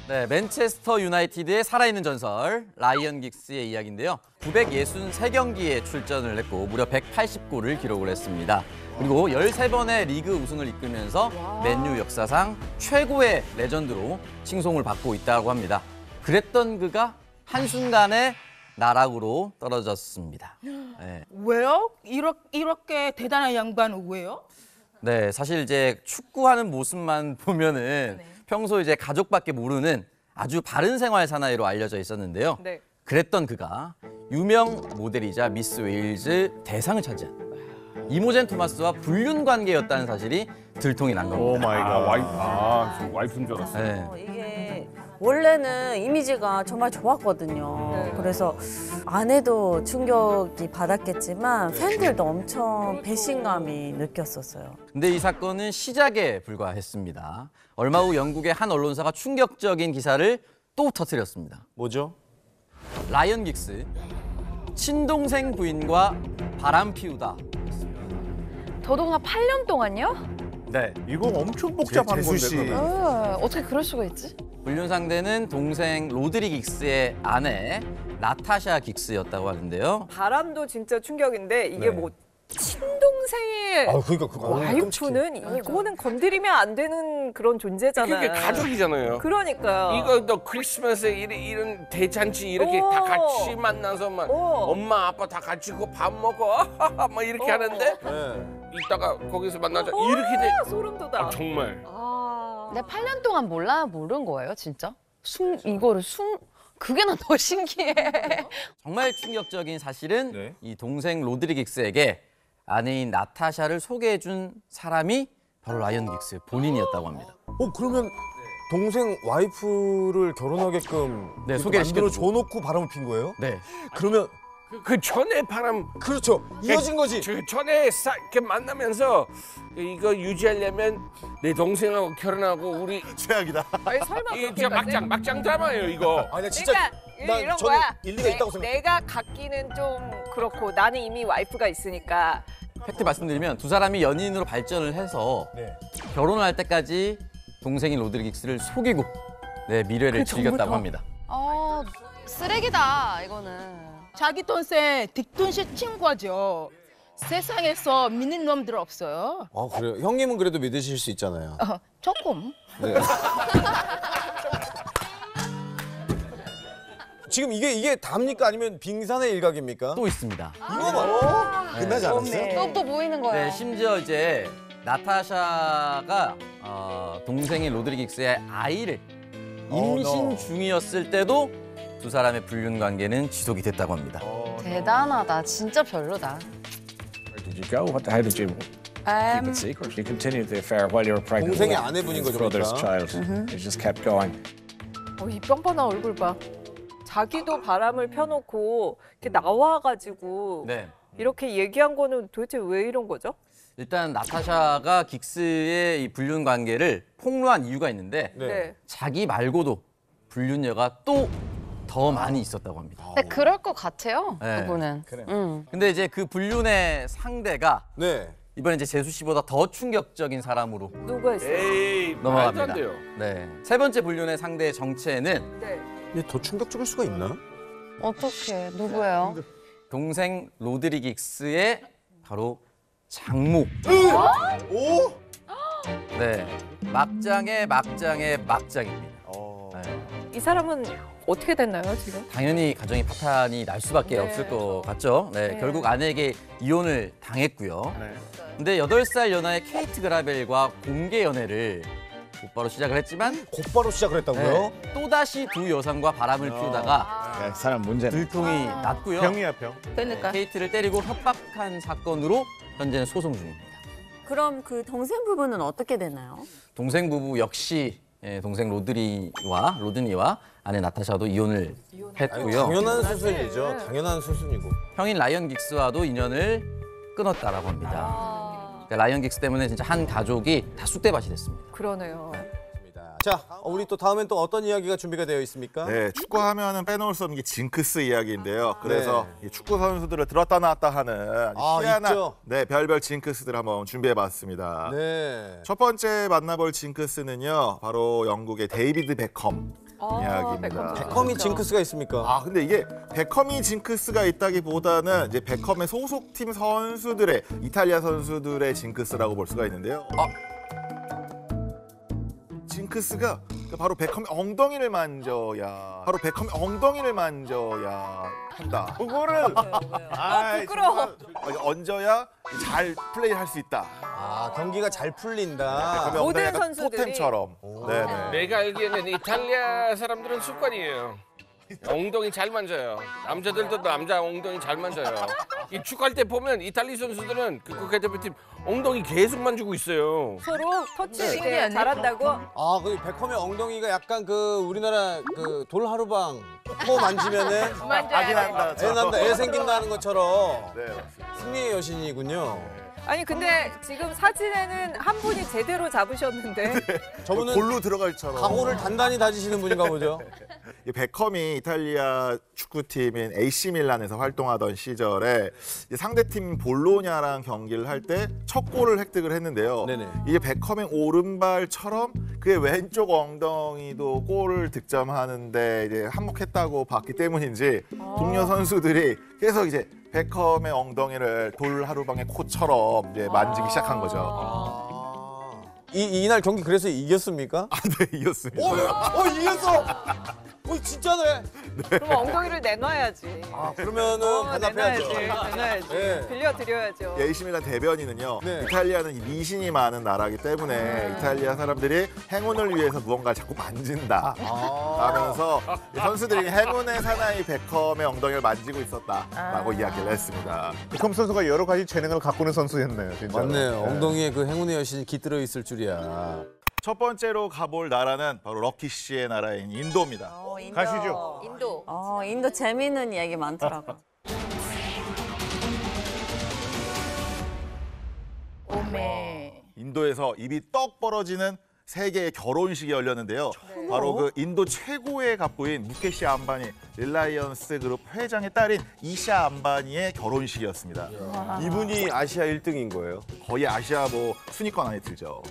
네, 맨체스터 유나이티드의 살아있는 전설 라이언 긱스의 이야기인데요. 963경기에 출전을 했고 무려 180골을 기록을 했습니다. 그리고 13번의 리그 우승을 이끌면서 맨유 역사상 최고의 레전드로 칭송을 받고 있다고 합니다. 그랬던 그가 한순간에 나락으로 떨어졌습니다. 네. 왜요? 이렇게 대단한 양반은 왜요? 네, 사실 이제 축구하는 모습만 보면은 평소 이제 가족밖에 모르는 아주 바른 생활 사나이로 알려져 있었는데요. 네. 그랬던 그가 유명 모델이자 미스 웨일즈 대상을 차지한 이모젠 토마스와 불륜 관계였다는 사실이 들통이 난 겁니다. 오 마이 저 와이프인 줄 알았어요. 네. 이게 원래는 이미지가 정말 좋았거든요. 그래서 아내도 충격이 받았겠지만 팬들도 엄청 배신감이 느꼈었어요. 근데 이 사건은 시작에 불과했습니다. 얼마 후 영국의 한 언론사가 충격적인 기사를 또 터뜨렸습니다. 뭐죠? 라이언 긱스, 친동생 부인과 바람 피우다. 더더구나 8년 동안요? 네. 이거 엄청 복잡한 재수 건데. 씨. 어떻게 그럴 수가 있지? 불륜 상대는 동생 로드리 긱스의 아내 나타샤 긱스였다고 하는데요. 바람도 진짜 충격인데 이게 네. 뭐 친동생의 그러니까 그거 와이프는 이거는 건드리면 안 되는 그런 존재잖아요. 그게 가족이잖아요. 그러니까요. 이거 너 크리스마스에 이런 대잔치 이렇게 다 같이 만나서 막 엄마 아빠 다 같이 밥 먹어 막 이렇게 하는데 이따가 거기서 만나자 이렇게 돼. 소름 돋아. 정말. 근데 8년 동안 모른 거예요, 진짜? 그게 난 더 신기해. 정말 충격적인 사실은 이 동생 로드리긱스에게 아내인 나타샤를 소개해준 사람이 바로 라이언 긱스 본인이었다고 합니다. 그러면 동생 와이프를 결혼하게끔 소개를 만들어 시켜주고. 줘놓고 바람을 핀 거예요? 네. 그러면 그 전에 바람. 그렇죠. 이어진 거지. 그 전에 이렇게 만나면서 이거 유지하려면 내 동생하고 결혼하고 우리 최악이다. 아니 설마 이게 진짜 막장 드라마예요 이거. 아니 진짜 그러니까 이런 저는 거야. 일리가 있다고 생각해. 내가 갖기는 좀 그렇고 나는 이미 와이프가 있으니까. 팩트 말씀드리면 두 사람이 연인으로 발전을 해서 결혼을 할 때까지 동생인 로드리긱스를 속이고 미래를 즐겼다고 합니다. 쓰레기다, 이거는. 자기 동생 딕돈 씨 친구죠. 세상에서 믿는 놈들 없어요. 그래요? 형님은 그래도 믿으실 수 있잖아요. 조금. 네. 지금 이게 답니까? 아니면 빙산의 일각입니까? 또 있습니다. 이거 봐. 끝나지 않았어요? 또 보이는 거야. 네, 심지어 이제 나타샤가 동생인 로드리긱스의 아이를 임신 중이었을 때도 두 사람의 불륜 관계는 지속이 됐다고 합니다. 대단하다. 진짜 별로다. Where did you go? How did you keep it secret? You continued the affair while you were pregnant. 동생의 with 아내분인 his 거죠, brother's 그러니까. child. You just kept going. 이 뻔뻔한 얼굴 봐. 자기도 바람을 펴놓고 이렇게 나와가지고 이렇게 얘기한 거는 도대체 왜 이런 거죠? 일단 나타샤가 긱스의 이 불륜 관계를 폭로한 이유가 있는데 자기 말고도 불륜녀가 또 더 많이 있었다고 합니다. 근데 그럴 것 같아요, 네. 그분은. 근데 이제 그 불륜의 상대가 이번에 이제 재수 씨보다 더 충격적인 사람으로 누가 있어요? 에이, 넘어갑니다. 말도 안 돼요. 네. 세 번째 불륜의 상대의 정체는 근데 더 충격적일 수가 있나? 어떡해, 누구예요? 동생 로드리긱스의 바로 장모. 오? 네. 막장의 막장입니다. 이 사람은 어떻게 됐나요, 지금? 당연히 가정의 파탄이 날 수밖에 없을 것 같죠. 결국 아내에게 이혼을 당했고요. 근데 8살 연하의 케이트 그라벨과 공개 연애를 곧바로 시작을 했지만 곧바로 시작을 했다고요? 또다시 두 여성과 바람을 피우다가 사람 문제네. 들통이 났고요. 병이야 병. 그러니까. 케이트를 때리고 협박한 사건으로 현재는 소송 중입니다. 그럼 그 동생 부부는 어떻게 되나요? 동생 부부 역시 동생 로드니와 아내 나타샤도 이혼을 했고요. 당연한 수순이죠. 당연한 수순이고. 형인 라이언 긱스와도 인연을 끊었다라고 합니다. 그러니까 라이언 긱스 때문에 진짜 한 가족이 다 쑥대밭이 됐습니다. 그러네요. 자, 우리 또 다음엔 또 어떤 이야기가 준비가 되어 있습니까? 네, 축구하면은 빼놓을 수 없는 게 징크스 이야기인데요. 그래서 이 축구 선수들을 들었다 놨다 하는 희한한 있죠? 별별 징크스들 한번 준비해봤습니다. 네. 첫 번째 만나볼 징크스는요, 바로 영국의 데이비드 베컴 이야기입니다. 베컴이 징크스가 있습니까? 근데 이게 베컴이 징크스가 있다기보다는 이제 베컴의 소속팀 선수들의 이탈리아 선수들의 징크스라고 볼 수가 있는데요. 징크스가 바로 베컴의 엉덩이를 만져야 한다. 그거를 부끄러워. 얹어야 잘 플레이할 수 있다. 경기가 잘 풀린다. 베컴의 모든 엉덩이가 선수들이. 토템처럼. 네네. 내가 알기에는 이탈리아 사람들은 습관이에요. 엉덩이 잘 만져요. 남자들도 남자 엉덩이 잘 만져요. 이 축구할 때 보면 이탈리 선수들은 그 국가대표팀 엉덩이 계속 만지고 있어요. 서로 터치 이렇게 신기하네. 잘한다고? 그 베컴의 엉덩이가 약간 그 우리나라 그 돌하루방 코 만지면은 아기 난다. 애 난다, 애 생긴다는 것처럼 네. 승리의 여신이군요. 아니 근데 지금 사진에는 한 분이 제대로 잡으셨는데 저분은 골로 들어갈처럼. 각오를 단단히 다지시는 분인가 보죠. 이 베컴이 이탈리아 축구팀인 AC 밀란에서 활동하던 시절에 상대팀 볼로냐랑 경기를 할 때 첫 골을 획득을 했는데요. 네네. 이게 베컴의 오른발처럼 그의 왼쪽 엉덩이도 골을 득점하는데 이제 한몫했다고 봤기 때문인지 동료 선수들이 계속 이제 베컴의 엉덩이를 돌하루방의 코처럼 이제 만지기 시작한 거죠. 이날 경기 그래서 이겼습니까? 네, 이겼습니다. 이겼어! 진짜네! 그럼 엉덩이를 내놔야지. 그러면은 반납해야죠. 내놔야지. 네. 빌려드려야죠. AC 밀란 대변인은요. 네. 이탈리아는 이 미신이 많은 나라이기 때문에 이탈리아 사람들이 행운을 위해서 무언가를 자꾸 만진다 하면서 이 선수들이 행운의 사나이 베컴의 엉덩이를 만지고 있었다라고 이야기를 했습니다. 베컴 선수가 여러 가지 재능을 갖고 있는 선수였네요. 진짜. 맞네요. 엉덩이에 그 행운의 여신이 깃들어 있을 줄이야. 첫 번째로 가볼 나라는 바로 럭키 씨의 나라인 인도입니다. 인도. 가시죠. 인도. 인도 재미있는 이야기 많더라고. 오메. 인도에서 입이 떡 벌어지는 세계의 결혼식이 열렸는데요. 바로 그 인도 최고의 갑부인 무케시 암바니 릴라이언스 그룹 회장의 딸인 이샤 암바니의 결혼식이었습니다. 이분이 아시아 1등인 거예요? 거의 아시아 뭐 순위권 안에 들죠.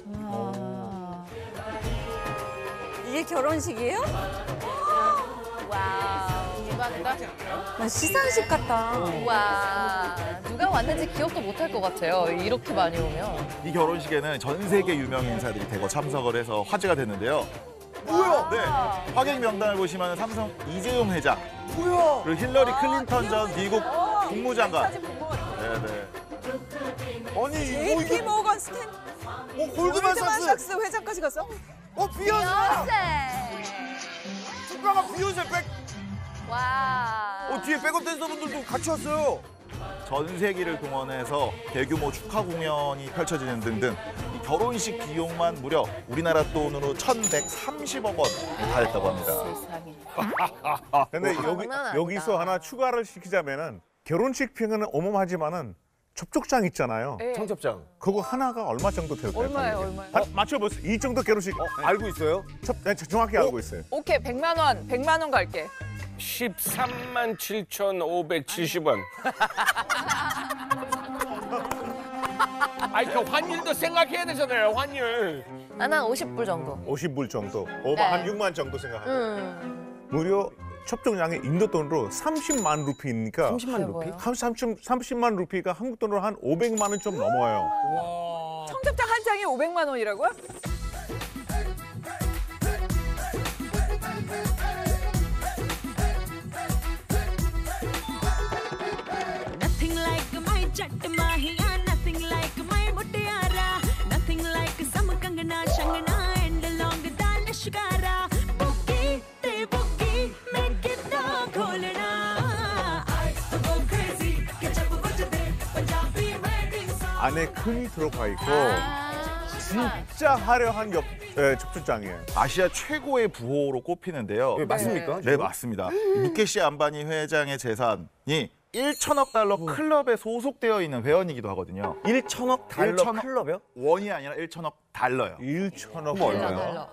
이게 결혼식이에요? 대박이다. 시상식 같다. 와, 누가 왔는지 기억도 못할 것 같아요. 이렇게 많이 오면. 이 결혼식에는 전 세계 유명 인사들이 대거 참석을 해서 화제가 됐는데요. 뭐야? 네, 화객 명단을 보시면 삼성 이재용 회장, 뭐야? 그리고 힐러리 클린턴 전 미국 국무장관. 네네. 아니 JP 모건 스탠. 골드만삭스 회장까지 갔어? 비욘세! 축가가 비욘세 와. 뒤에 백업 댄서분들도 같이 왔어요. 전 세기를 동원해서 대규모 축하 공연이 펼쳐지는 등등 이 결혼식 비용만 무려 우리나라 돈으로 1,130억 원이 달했다고 합니다. 근데 장난 아니다. 여기서 하나 추가를 시키자면은 결혼식 비용은 어마어마하지만은 접촉장 있잖아요. 네. 청첩장. 그거 하나가 얼마 정도 될까요? 얼마예요, 얼마요? 맞춰보세요. 이 정도 결혼식. 알고 있어요? 네, 정확히 알고 있어요. 오케이, 100만 원. 100만 원 갈게. 13만 7,570원. 아니 그 환율도 생각해야 되잖아요. 환율. 나는 50불 정도. 50불 정도. 오버 네. 한 6만 정도 생각하고. 무려 접촉량이 인도 돈으로 30만 루피니까 30만 루피? 30만 루피가 한국 돈으로 한 500만 원 좀 넘어요. 청첩장 한 장에 500만 원이라고요? Nothing like my jat mahiya, nothing like my mutiara, nothing like some kangana shangana and long danishkara. Boogie te boogie, make it kholna. I go crazy, ke jab bajde Punjabi wedding song. 안에 금이 들어가 있고 진짜 화려한 접촉장이에요. 아시아 최고의 부호로 꼽히는데요. 맞습니까? 네, 맞습니다. 무케시 암바니 회장의 재산이 1천억 달러 클럽에 소속되어 있는 회원이기도 하거든요. 1천억 달러 클럽이요? 원이 아니라 1천억 달러요. 1천억 얼마예요?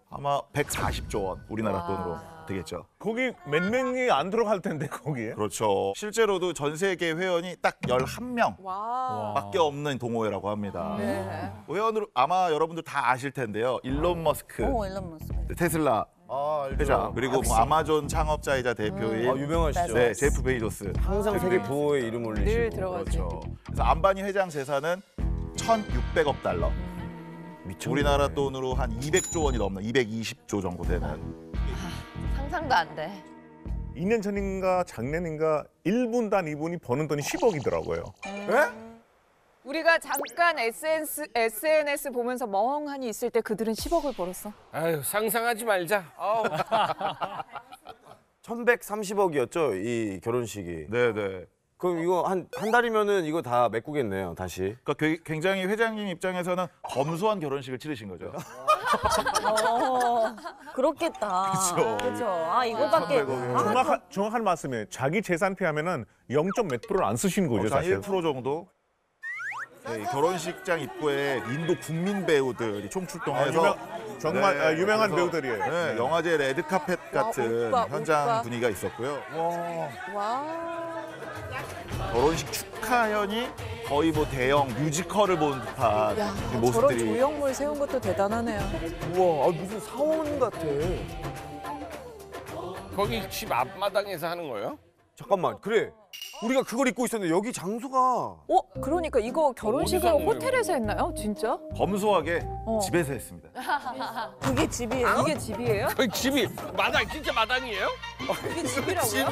아마 140조 원 우리나라 돈으로 되겠죠. 거기 몇 명이 안 들어갈 텐데 거기에. 그렇죠. 실제로도 전 세계 회원이 딱 11명 와. 밖에 없는 동호회라고 합니다. 네. 회원으로 아마 여러분들 다 아실 텐데요. 일론 머스크, 일론 머스크. 테슬라 회장, 그리고 뭐 아마존 창업자이자 대표인 유명하시죠. 네, 제프 베이조스. 항상 세계 부호에 이름 올리시고. 늘 들어가죠. 그렇죠. 그래서 암바니 회장 재산은 1,600억 달러. 우리나라 돈으로 한 200조 원이 넘는 220조 정도 되는. 상상도 안 돼. 2년 전인가 작년인가 1분단 이분이 버는 돈이 10억이더라고요. 우리가 잠깐 SNS 보면서 멍하니 있을 때 그들은 10억을 벌었어. 아유 상상하지 말자. 1,130억이었죠, 이 결혼식이. 네네. 그럼 이거 한 달이면은 이거 다 메꾸겠네요, 다시. 그러니까 굉장히 회장님 입장에서는 검소한 결혼식을 치르신 거죠. 그렇겠다. 그렇죠. 아 이거밖에. 정확한 말씀이에요. 자기 재산 피하면은 0. 몇 %를 안 쓰신 거죠, 한 사실. 1% 정도. 네, 이 결혼식장 입구에 인도 국민 배우들이 총출동해서 정말 유명한 그래서, 배우들이에요. 네, 네. 영화제 레드카펫 같은 오빠, 현장 오빠. 분위기가 있었고요. 와. 결혼식 축하현이 거의 뭐 대형 뮤지컬을 본 듯한 야, 이 저런 모습들이. 조형물 세운 것도 대단하네요. 우와, 무슨 사원 같아. 거기 집 앞마당에서 하는 거예요? 잠깐만, 그래. 우리가 그걸 입고 있었는데 여기 장소가 그러니까 이거 결혼식을 어디서 호텔에서 했나요? 진짜? 검소하게 집에서 했습니다. 그게 집이에요? 이게 집이에요? 그 집이 마당 진짜 마당이에요? 이게 집이라고요?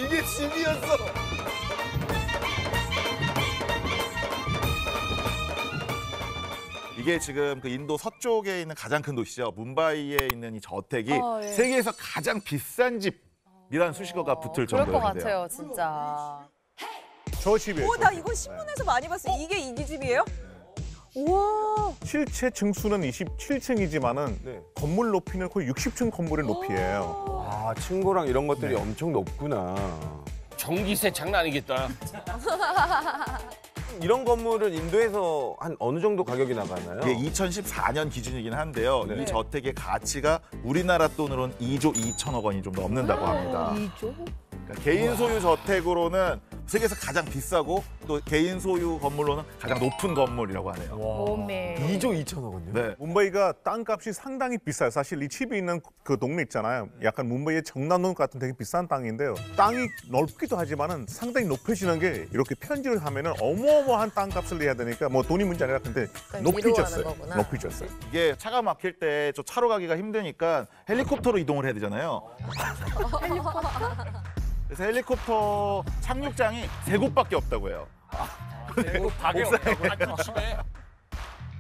이게 집이었어. 이게 지금 그 인도 서쪽에 있는 가장 큰 도시죠. 뭄바이에 있는 이 저택이 예. 세계에서 가장 비싼 집이라는 수식어가 붙을 그럴 것 정도인데요. 같아요, 진짜. 저 집이에요. 나 이거 신문에서 많이 봤어요. 이게 이 집이에요? 우와. 실제 층수는 27층이지만은 네. 건물 높이는 거의 60층 건물의 높이예요. 아, 층고랑 이런 것들이 엄청 높구나. 전기세 장난 아니겠다. 이런 건물은 인도에서 한 어느 정도 가격이 나가나요? 이게 2014년 기준이긴 한데요. 네. 이 저택의 가치가 우리나라 돈으로는 2조 2천억 원이 좀 넘는다고 합니다. 2조? 그러니까 개인 소유 저택으로는 세계에서 가장 비싸고 또 개인 소유 건물로는 가장 높은 건물이라고 하네요. 오메. 2조 2천억 원요? 네. 뭄바이가 땅값이 상당히 비싸요. 사실 이 집이 있는 그 동네 있잖아요. 약간 뭉바이의 정남동 같은 되게 비싼 땅인데요. 땅이 넓기도 하지만은 상당히 높아지는 게 이렇게 편지를 하면은 어마어마한 땅값을 내야 되니까 뭐 돈이 문제 아니라 근데 높이졌어요. 높이졌어요. 이게 차가 막힐 때 저 차로 가기가 힘드니까 헬리콥터로 이동을 해야 되잖아요. 그래서 헬리콥터 착륙장이 3곳밖에 없다고 해요. 박에 없다고 집에.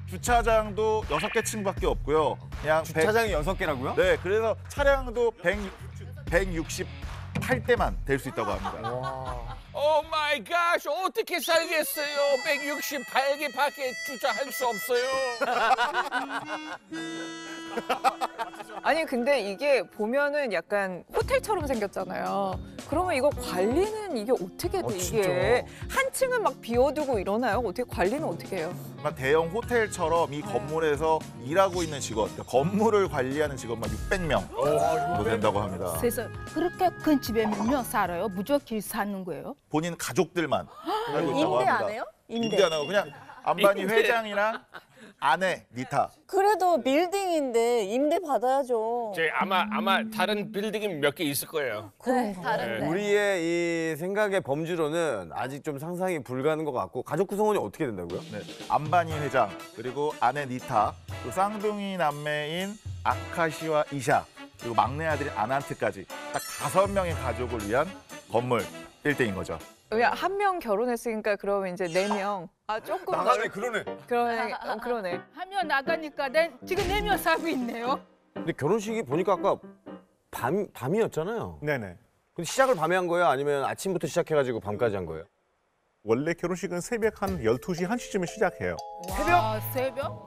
주차장도 6개 층밖에 없고요. 그냥 주차장이 6개라고요? 네, 그래서 차량도 168대만 될 수 있다고 합니다. 오 마이 갓, 어떻게 살겠어요? 168개밖에 주차할 수 없어요. 아니 근데 이게 보면은 약간 호텔처럼 생겼잖아요. 그러면 이거 관리는 이게 어떻게 돼? 이게 한 층은 막 비워두고 이러나요? 어떻게 관리는 어떻게 해요? 대형 호텔처럼 이 건물에서 일하고 있는 직원, 그러니까 건물을 관리하는 직원만 600명 정도 된다고 합니다. 그래서 그렇게 큰 집에 몇 명 살아요? 무조건 사는 거예요? 본인 가족들만 살고 있다고 임대 합니다. 안 해요? 임대 안 하고 그냥 안바니 회장이랑 아내 니타. 그래도 빌딩인데 임대 받아야죠. 아마 다른 빌딩이 몇 개 있을 거예요. 네, 다른데. 우리의 이 생각의 범주로는 아직 좀 상상이 불가능한 것 같고 가족 구성원이 어떻게 된다고요? 네, 안바니 회장 그리고 아내 니타, 또 쌍둥이 남매인 아카시와 이샤 그리고 막내 아들인 아난트까지 딱 5명의 가족을 위한 건물 빌딩인 거죠. 한 명 결혼했으니까 그러면 이제 4명. 아 조금 나가네, 그러네. 그러네. 한 명 나가니까 지금 4명 살고 있네요. 근데 결혼식이 보니까 아까 밤이었잖아요. 네네. 근데 시작을 밤에 한 거예요? 아니면 아침부터 시작해가지고 밤까지 한 거예요? 원래 결혼식은 새벽 한 12시, 1시쯤에 시작해요. 새벽?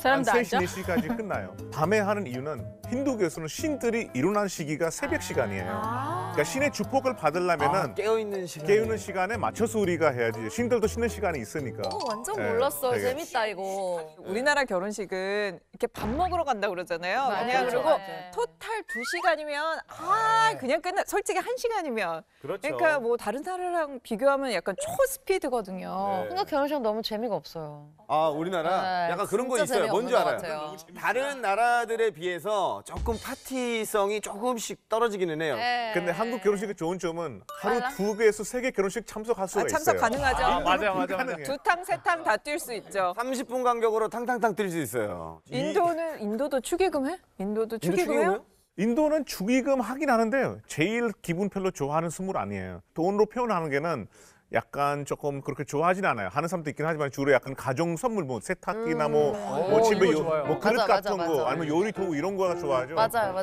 한 사람도 3시, 앉아? 4시까지 끝나요. 밤에 하는 이유는 힌두교에서는 신들이 일어난 시기가 새벽 시간이에요. 그러니까 신의 축복을 받으려면은 깨어있는 시간. 깨우는 시간에 맞춰서 우리가 해야지. 신들도 쉬는 시간이 있으니까. 완전 네, 몰랐어요. 되게. 재밌다, 이거. 우리나라 결혼식은 이렇게 밥 먹으러 간다 그러잖아요. 맞아요. 그냥 그리고 맞아요. 토탈 2시간이면 그냥 끝나. 솔직히 1시간이면. 그렇죠. 그러니까 뭐 다른 나라랑 비교하면 약간 초스피드거든요. 한국 결혼식은 너무 재미가 없어요. 아, 우리나라? 네, 약간 그런 거 진짜 있어요. 재미없는 뭔지 것 알아요? 같아요. 다른 나라들에 비해서 조금 파티성이 조금씩 떨어지기는 해요. 네. 근데 한국 결혼식의 좋은 점은 하루 빨라? 2개에서 3개 결혼식 참석할 수가 참석 있어요. 가능하죠. 맞아. 2탕, 3탕 다 뛸 수 있죠. 30분 간격으로 탕탕탕 뛸 수 있어요. 인도도 축의금 해? 인도도 축의금 해요? 인도는 축의금 하긴 하는데요. 제일 기분 별로 좋아하는 선물 아니에요. 돈으로 표현하는 게는 약간 조금 그렇게 좋아하진 않아요. 하는 사람도 있긴 하지만 주로 약간 가정 선물, 뭐 세탁기나 뭐 집에 뭐 그릇 맞아, 같은 맞아, 거 맞아. 아니면 요리 도구 이런 거 좋아하죠. 맞아요.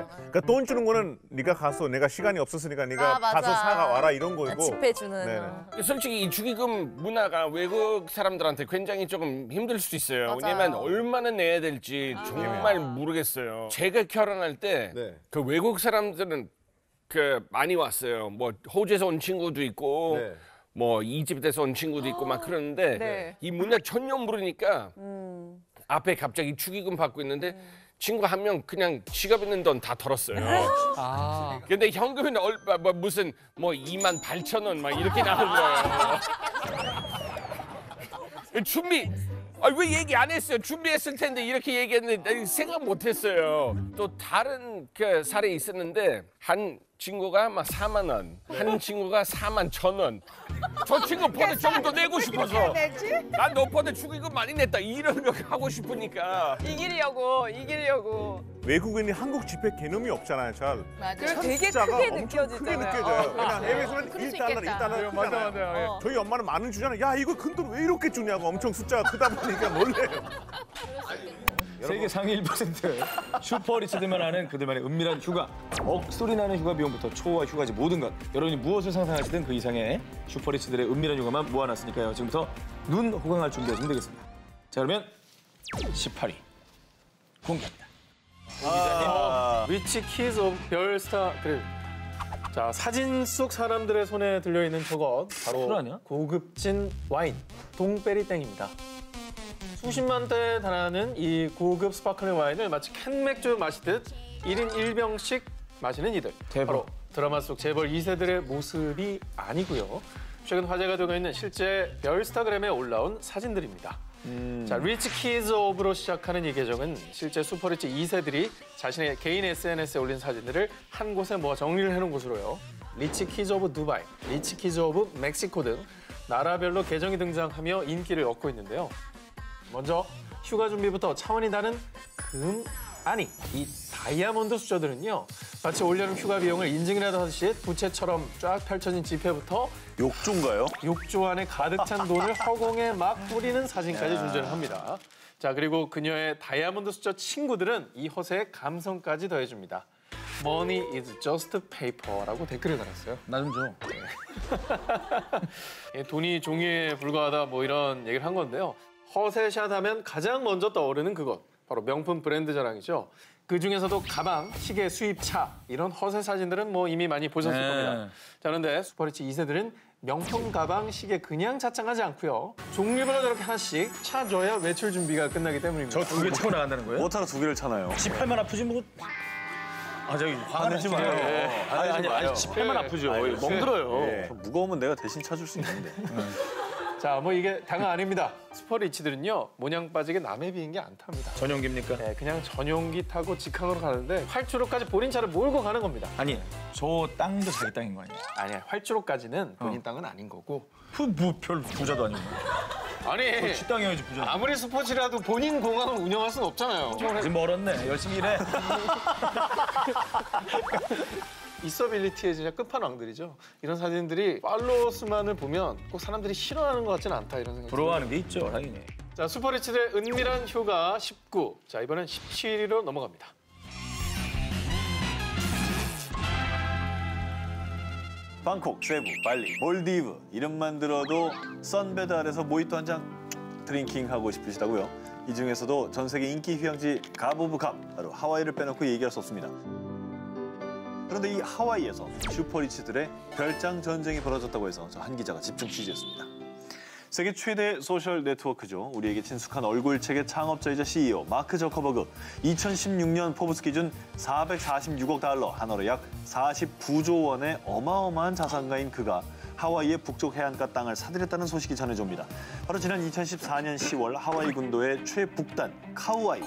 그러니까 돈 주는 거는 네가 가서 내가 시간이 없었으니까 네가 맞아. 가서 사가 와라 이런 거고. 집해주는. 솔직히 이 축의금 문화가 외국 사람들한테 굉장히 조금 힘들 수 있어요. 맞아요. 왜냐면 얼마나 내야 될지 정말 모르겠어요. 제가 결혼할 때 그 외국 사람들은 많이 왔어요. 뭐 호주에서 온 친구도 있고 뭐 이집트에서 온 친구도 있고 막 그러는데 이 문화 전혀 모르니까 앞에 갑자기 축의금 받고 있는데 친구 한 명 그냥 지갑 있는 돈 다 털었어요. 근데 현금은 무슨 뭐 28,000원 막 이렇게 나온 거예요. 왜 얘기 안 했어요? 준비했을 텐데 이렇게 얘기했는데 생각 못 했어요. 또 다른 사례 있었는데 한 친구가 막 4만 원, 한 친구가 4만 1천 원. 저 친구 보다 좀 더 내고 싶어서. 난 너보다 축의금 많이 냈다. 이런 거 하고 싶으니까. 이기려고. 외국인이 한국 지폐 개념이 없잖아요, 잘. 그래서 되게 숫자가 크게 엄청 크게 느껴져요. 그냥 해외에서는 그럴 수 1달러, 있겠다. 1달러 맞아. 저희 엄마는 많은 주잖아요. 야, 이거 큰 돈 왜 이렇게 주냐고 엄청 숫자가 크다 보니까 놀래요. 세계 상위 1% 슈퍼리치들만 아는 그들만의 은밀한 휴가. 억소리 나는 휴가 비용부터 초와 휴가지 모든 것. 여러분이 무엇을 상상하시든 그 이상의 슈퍼리치들의 은밀한 휴가만 모아놨으니까요. 지금부터 눈 호강할 준비하시면 되겠습니다. 자, 그러면 18위 공개합니다. 위치 키즈 오브 별스타 그래. 자, 사진 속 사람들의 손에 들려 있는 저것 술 바로 아니야? 고급진 와인 동베리 땡입니다. 수십만 대에 달하는 이 고급 스파클링 와인을 마치 캔맥주 마시듯 1인 1병씩 마시는 이들. 바로 드라마 속 재벌 2세들의 모습이 아니고요. 최근 화제가 되고 있는 실제 별스타그램에 올라온 사진들입니다. 자, 리치 키즈 오브로 시작하는 이 계정은 실제 슈퍼리치 2세들이 자신의 개인 SNS에 올린 사진들을 한 곳에 모아 정리를 해놓은 곳으로요. 리치 키즈 오브 두바이, 리치 키즈 오브 멕시코 등 나라별로 계정이 등장하며 인기를 얻고 있는데요. 먼저 휴가 준비부터 차원이 다른 금, 아니 이 다이아몬드 숫자들은요. 마치 올여름 휴가 비용을 인증이라도 하듯이 부채처럼 쫙 펼쳐진 지폐부터 욕조인가요? 욕조 안에 가득 찬 돈을 허공에 막 뿌리는 사진까지 존재를 합니다. 자, 그리고 그녀의 다이아몬드 숫자 친구들은 이 허세에 감성까지 더해줍니다. Money is just paper라고 댓글을 달았어요. 나 좀 줘. 돈이 종이에 불과하다 뭐 이런 얘기를 한 건데요. 허세샷 하면 가장 먼저 떠오르는 그것. 바로 명품 브랜드 자랑이죠. 그중에서도 가방, 시계, 수입차 이런 허세 사진들은 뭐 이미 많이 보셨을 겁니다. 자, 그런데 슈퍼리치 2세들은 명품 가방, 시계 그냥 차창하지 않고요. 종류별로 저렇게 하나씩 차줘야 외출 준비가 끝나기 때문입니다. 저 2개 차고 나간다는 거예요? 뭐 타러 2개를 차나요? 지 팔만 아프지 뭐. 아, 저기 화내지 마요. 아니, 지 팔만 아프죠. 멍들어요. 무거우면 내가 대신 차줄 수 있는데. 자, 뭐 이게 당연 아닙니다. 슈퍼리치들은요, 모냥 빠지게 남의 비행기 안 탑니다. 전용기입니까? 네, 그냥 전용기 타고 직항으로 가는데 활주로까지 본인 차를 몰고 가는 겁니다. 아니, 저 땅도 자기 땅인 거 아니야? 아니야, 활주로까지는 본인 땅은 아닌 거고. 별 부자도 아니고. 아니, 지 땅이어야지 부자. 아무리 스포츠라도 본인 공항을 운영할 수는 없잖아요. 아직 멀었네. 열심히 일해. 있어빌리티의 진짜 끝판왕들이죠. 이런 사진들이 팔로워 수만을 보면 꼭 사람들이 싫어하는 것 같지는 않다 이런 생각이 부러워하는 게 있죠, 당연히. 자, 슈퍼리치들의 은밀한 휴가 19. 자, 이번엔 17위로 넘어갑니다. 방콕, 세부, 발리, 몰디브 이름만 들어도 선베드 아래서 모히또 한 잔 드링킹하고 싶으시다고요? 이 중에서도 전 세계 인기 휴양지 갑 오브 갑, 바로 하와이를 빼놓고 얘기할 수 없습니다. 그런데 이 하와이에서 슈퍼리치들의 별장 전쟁이 벌어졌다고 해서 저 한 기자가 집중 취재했습니다. 세계 최대 소셜 네트워크죠. 우리에게 친숙한 얼굴책의 창업자이자 CEO 마크 저커버그. 2016년 포브스 기준 446억 달러, 한화로 약 49조 원의 어마어마한 자산가인 그가 하와이의 북쪽 해안가 땅을 사들였다는 소식이 전해져 옵니다. 바로 지난 2014년 10월 하와이 군도의 최북단 카우아이.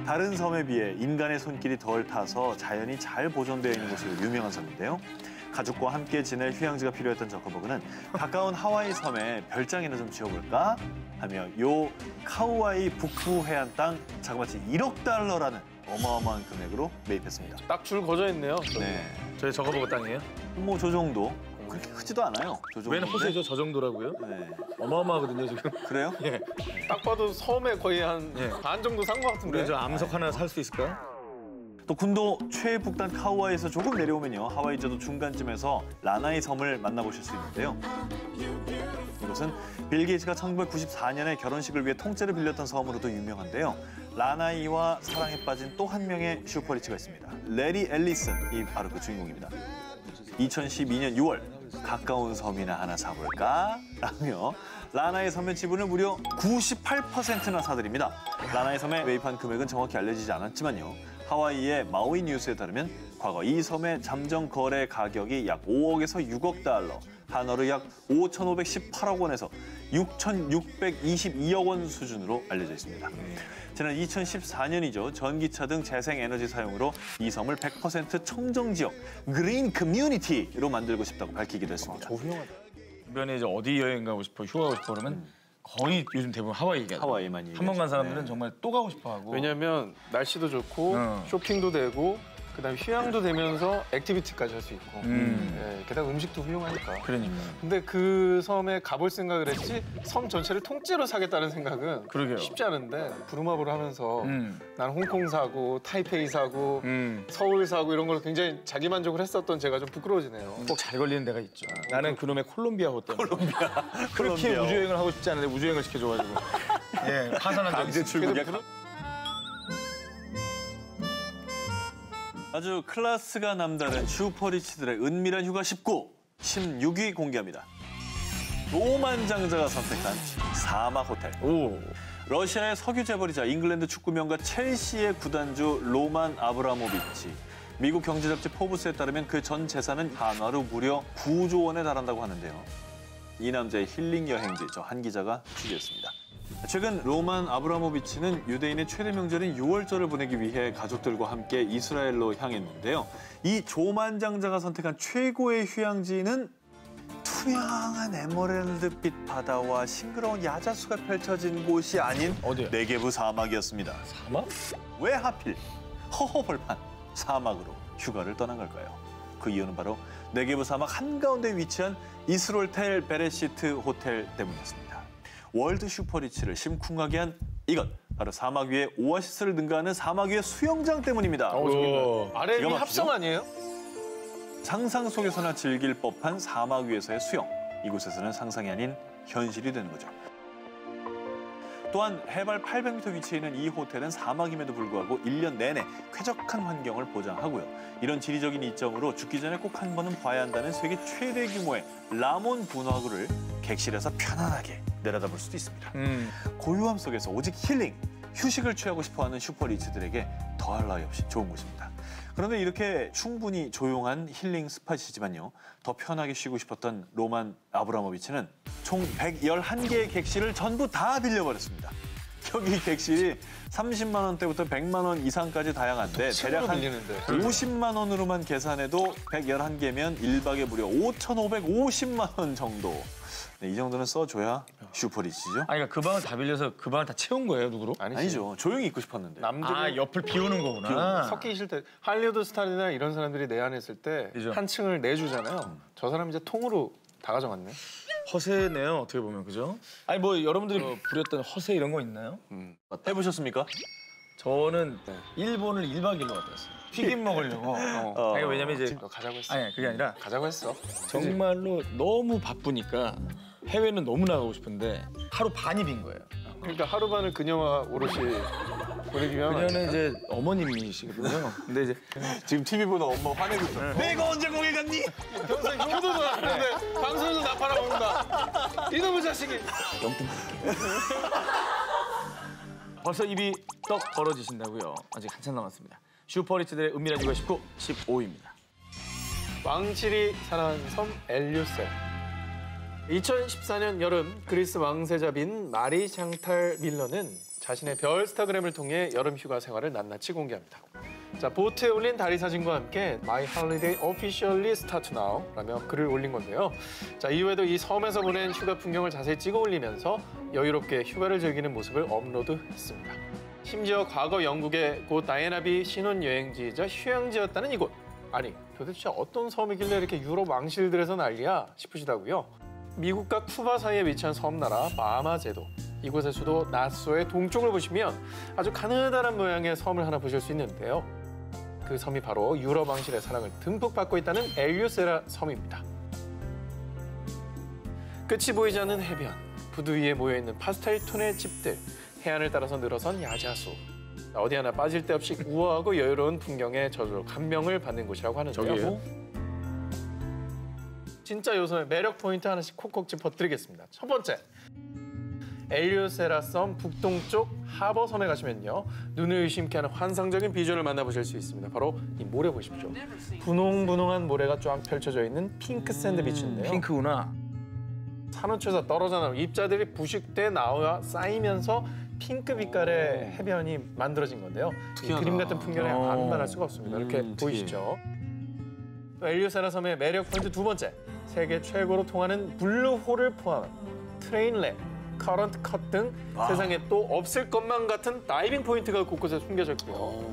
다른 섬에 비해 인간의 손길이 덜 타서 자연이 잘 보존되어 있는 곳으로 유명한 섬인데요. 가족과 함께 지낼 휴양지가 필요했던 저커버그는 가까운 하와이 섬에 별장이나 좀 지어볼까 하며 요 카우아이 북부 해안 땅 자그마치 1억 달러라는 어마어마한 금액으로 매입했습니다. 딱 줄 거져 있네요. 네. 저희 저거보고 땅이에요? 뭐 저 정도. 그렇게 크지도 않아요. 저 웬 호세죠? 저 정도라고요? 네. 어마어마하거든요, 지금. 그래요? 예. 딱 봐도 섬에 거의 한 반 정도 산 것 같은데. 우리 저 암석 하나 살 수 있을까요? 또 군도 최북단 카우아이에서 조금 내려오면요. 하와이저도 중간쯤에서 라나이 섬을 만나보실 수 있는데요. 이곳은 빌 게이츠가 1994년에 결혼식을 위해 통째를 빌렸던 섬으로도 유명한데요. 라나이와 사랑에 빠진 또 한 명의 슈퍼리치가 있습니다. 레리 앨리슨이 바로 그 주인공입니다. 2012년 6월 가까운 섬이나 하나 사볼까? 라며 라나이 섬의 지분을 무려 98%나 사들입니다. 라나이 섬에 매입한 금액은 정확히 알려지지 않았지만요. 하와이의 마우이 뉴스에 따르면 과거 이 섬의 잠정 거래 가격이 약 5억에서 6억 달러, 한화로 약 5,518억 원에서 6,622억 원 수준으로 알려져 있습니다. 지난 2014년이죠. 전기차 등 재생에너지 사용으로 이 섬을 100% 청정지역, 그린 커뮤니티로 만들고 싶다고 밝히기도 했습니다. 주변에 이제 어디 여행 가고 싶어, 휴가 가고 싶어 그러면 거의 요즘 대부분 하와이 얘기하죠. 하와이만 한 번 간 사람들은 정말 또 가고 싶어 하고. 왜냐면 날씨도 좋고 쇼핑도 되고 그다음에 휴양도 되면서 액티비티까지 할 수 있고 예, 게다가 음식도 훌륭하니까. 그러니까. 근데 그 섬에 가볼 생각을 했지 섬 전체를 통째로 사겠다는 생각은 그러게요. 쉽지 않은데 부루마블을 하면서 난 홍콩 사고 타이페이 사고 서울 사고 이런 걸 굉장히 자기만족을 했었던 제가 좀 부끄러워지네요. 꼭 잘 걸리는 데가 있죠. 나는 그놈의 콜롬비아 호텔. 콜롬비아. 그렇게 우주여행을 하고 싶지 않은데 우주여행을 시켜줘가지고 예, 파산한 적이 강제 있어요. 출국이야. 아주 클래스가 남다른 슈퍼리치들의 은밀한 휴가 19, 16위 공개합니다. 로만 장자가 선택한 사막 호텔. 러시아의 석유 재벌이자 잉글랜드 축구 명가 첼시의 구단주 로만 아브라모비치. 미국 경제잡지 포브스에 따르면 그 전 재산은 한화로 무려 9조 원에 달한다고 하는데요. 이 남자의 힐링 여행지, 저 한 기자가 취재했습니다. 최근 로만 아브라모비치는 유대인의 최대 명절인 6월절을 보내기 위해 가족들과 함께 이스라엘로 향했는데요. 이 조만장자가 선택한 최고의 휴양지는 투명한 에메랄드빛 바다와 싱그러운 야자수가 펼쳐진 곳이 아닌 네게브 사막이었습니다. 사막? 왜 하필 허허벌판 사막으로 휴가를 떠난 걸까요? 그 이유는 바로 네게브 사막 한가운데 위치한 이스롤 텔 베레시트 호텔 때문이었습니다. 월드 슈퍼리치를 심쿵하게 한 이것, 바로 사막 위에 오아시스를 능가하는 사막 위의 수영장 때문입니다. 아래 위 합성 아니에요? 상상 속에서나 즐길 법한 사막 위에서의 수영. 이곳에서는 상상이 아닌 현실이 되는 거죠. 또한 해발 800m 위치해 있는 이 호텔은 사막임에도 불구하고 1년 내내 쾌적한 환경을 보장하고요. 이런 지리적인 이점으로 죽기 전에 꼭 한 번은 봐야 한다는 세계 최대 규모의 라몬 분화구를 객실에서 편안하게 내려다볼 수도 있습니다. 고요함 속에서 오직 힐링, 휴식을 취하고 싶어하는 슈퍼리치들에게 더할 나위 없이 좋은 곳입니다. 그런데 이렇게 충분히 조용한 힐링 스팟이지만요. 더 편하게 쉬고 싶었던 로만 아브라모비치는 총 111개의 객실을 전부 다 빌려버렸습니다. 여기 객실이 30만 원대부터 100만 원 이상까지 다양한데 대략 한 50만 원으로만 계산해도 111개면 1박에 무려 5,550만 원 정도. 네, 이 정도는 써줘야 슈퍼리치죠. 아니, 그러니까 그 방을 다 빌려서 그 방을 다 채운 거예요, 누구로? 아니죠. 조용히 있고 싶었는데. 남들이 옆을 비우는 거구나. 섞이기 싫대. 할리우드 스타일이나 이런 사람들이 내한했을 때 한 층을 내주잖아요. 저 사람 이제 통으로 다 가져갔네. 허세네요, 어떻게 보면, 그죠? 아니, 뭐 여러분들이 부렸던 허세 이런 거 있나요? 해보셨습니까? 저는 일본을 1박 2일로 갔다 왔어요. 튀김 먹으려고. 아니, 왜냐면 이제 가자고 했어. 아니, 그게 아니라 가자고 했어. 정말로 너무 바쁘니까 해외는 너무 나가고 싶은데 하루 반이 빈 거예요. 그러니까 하루 반을 그녀와 오롯이 보내기만 하면 그녀는 이제 어머님이시거든요. 근데 이제 지금 TV 보다 엄마 화내고 있어. 내가 언제 거기 갔니? 평소에 효도도 안 하는데 방송에서 나 팔아먹는다. 이놈의 자식이. 영등. 벌써 입이 떡 벌어지신다고요. 아직 한참 남았습니다. 슈퍼리치들의 은밀한 휴가 19, 15위입니다. 왕실이 살아난 섬 엘류세. 2014년 여름 그리스 왕세자빈 마리 샹탈 밀러는 자신의 별 스타그램을 통해 여름 휴가 생활을 낱낱이 공개합니다. 자, 보트에 올린 다리 사진과 함께 My holiday officially start now 라며 글을 올린 건데요. 자, 이후에도 이 섬에서 보낸 휴가 풍경을 자세히 찍어 올리면서 여유롭게 휴가를 즐기는 모습을 업로드했습니다. 심지어 과거 영국의 고 다이애나비 신혼여행지이자 휴양지였다는 이곳. 아니, 도대체 어떤 섬이길래 이렇게 유럽 왕실들에서 난리야 싶으시다고요? 미국과 쿠바 사이에 위치한 섬나라 바하마 제도. 이곳의 수도 나소의 동쪽을 보시면 아주 가느다란 모양의 섬을 하나 보실 수 있는데요. 그 섬이 바로 유럽 왕실의 사랑을 듬뿍 받고 있다는 엘류세라 섬입니다. 끝이 보이지 않는 해변, 부두 위에 모여있는 파스텔 톤의 집들, 해안을 따라서 늘어선 야자수. 어디 하나 빠질 데 없이 우아하고 여유로운 풍경에 저절로 감명을 받는 곳이라고 하는데요. 저기예요? 진짜 요 섬의 매력 포인트 하나씩 콕콕 짚어드리겠습니다. 첫 번째, 엘리오세라 섬 북동쪽 하버섬에 가시면요. 눈을 의심케 하는 환상적인 비주얼을 만나보실 수 있습니다. 바로 이 모래 보십시오. 분홍분홍한 모래가 쫙 펼쳐져 있는 핑크 샌드 비치인데요. 핑크구나. 산호초에서 떨어져 나온 입자들이 부식돼 나와 쌓이면서 핑크 빛깔의 해변이 만들어진 건데요. 이 그림 같은 풍경에 안만할 수가 없습니다. 이렇게 보이시죠? 또 엘리오세라 섬의 매력 포인트 두 번째, 세계 최고로 통하는 블루홀을 포함한 트레인랩, 커런트 컷 등 세상에 또 없을 것만 같은 다이빙 포인트가 곳곳에 숨겨져 있고요.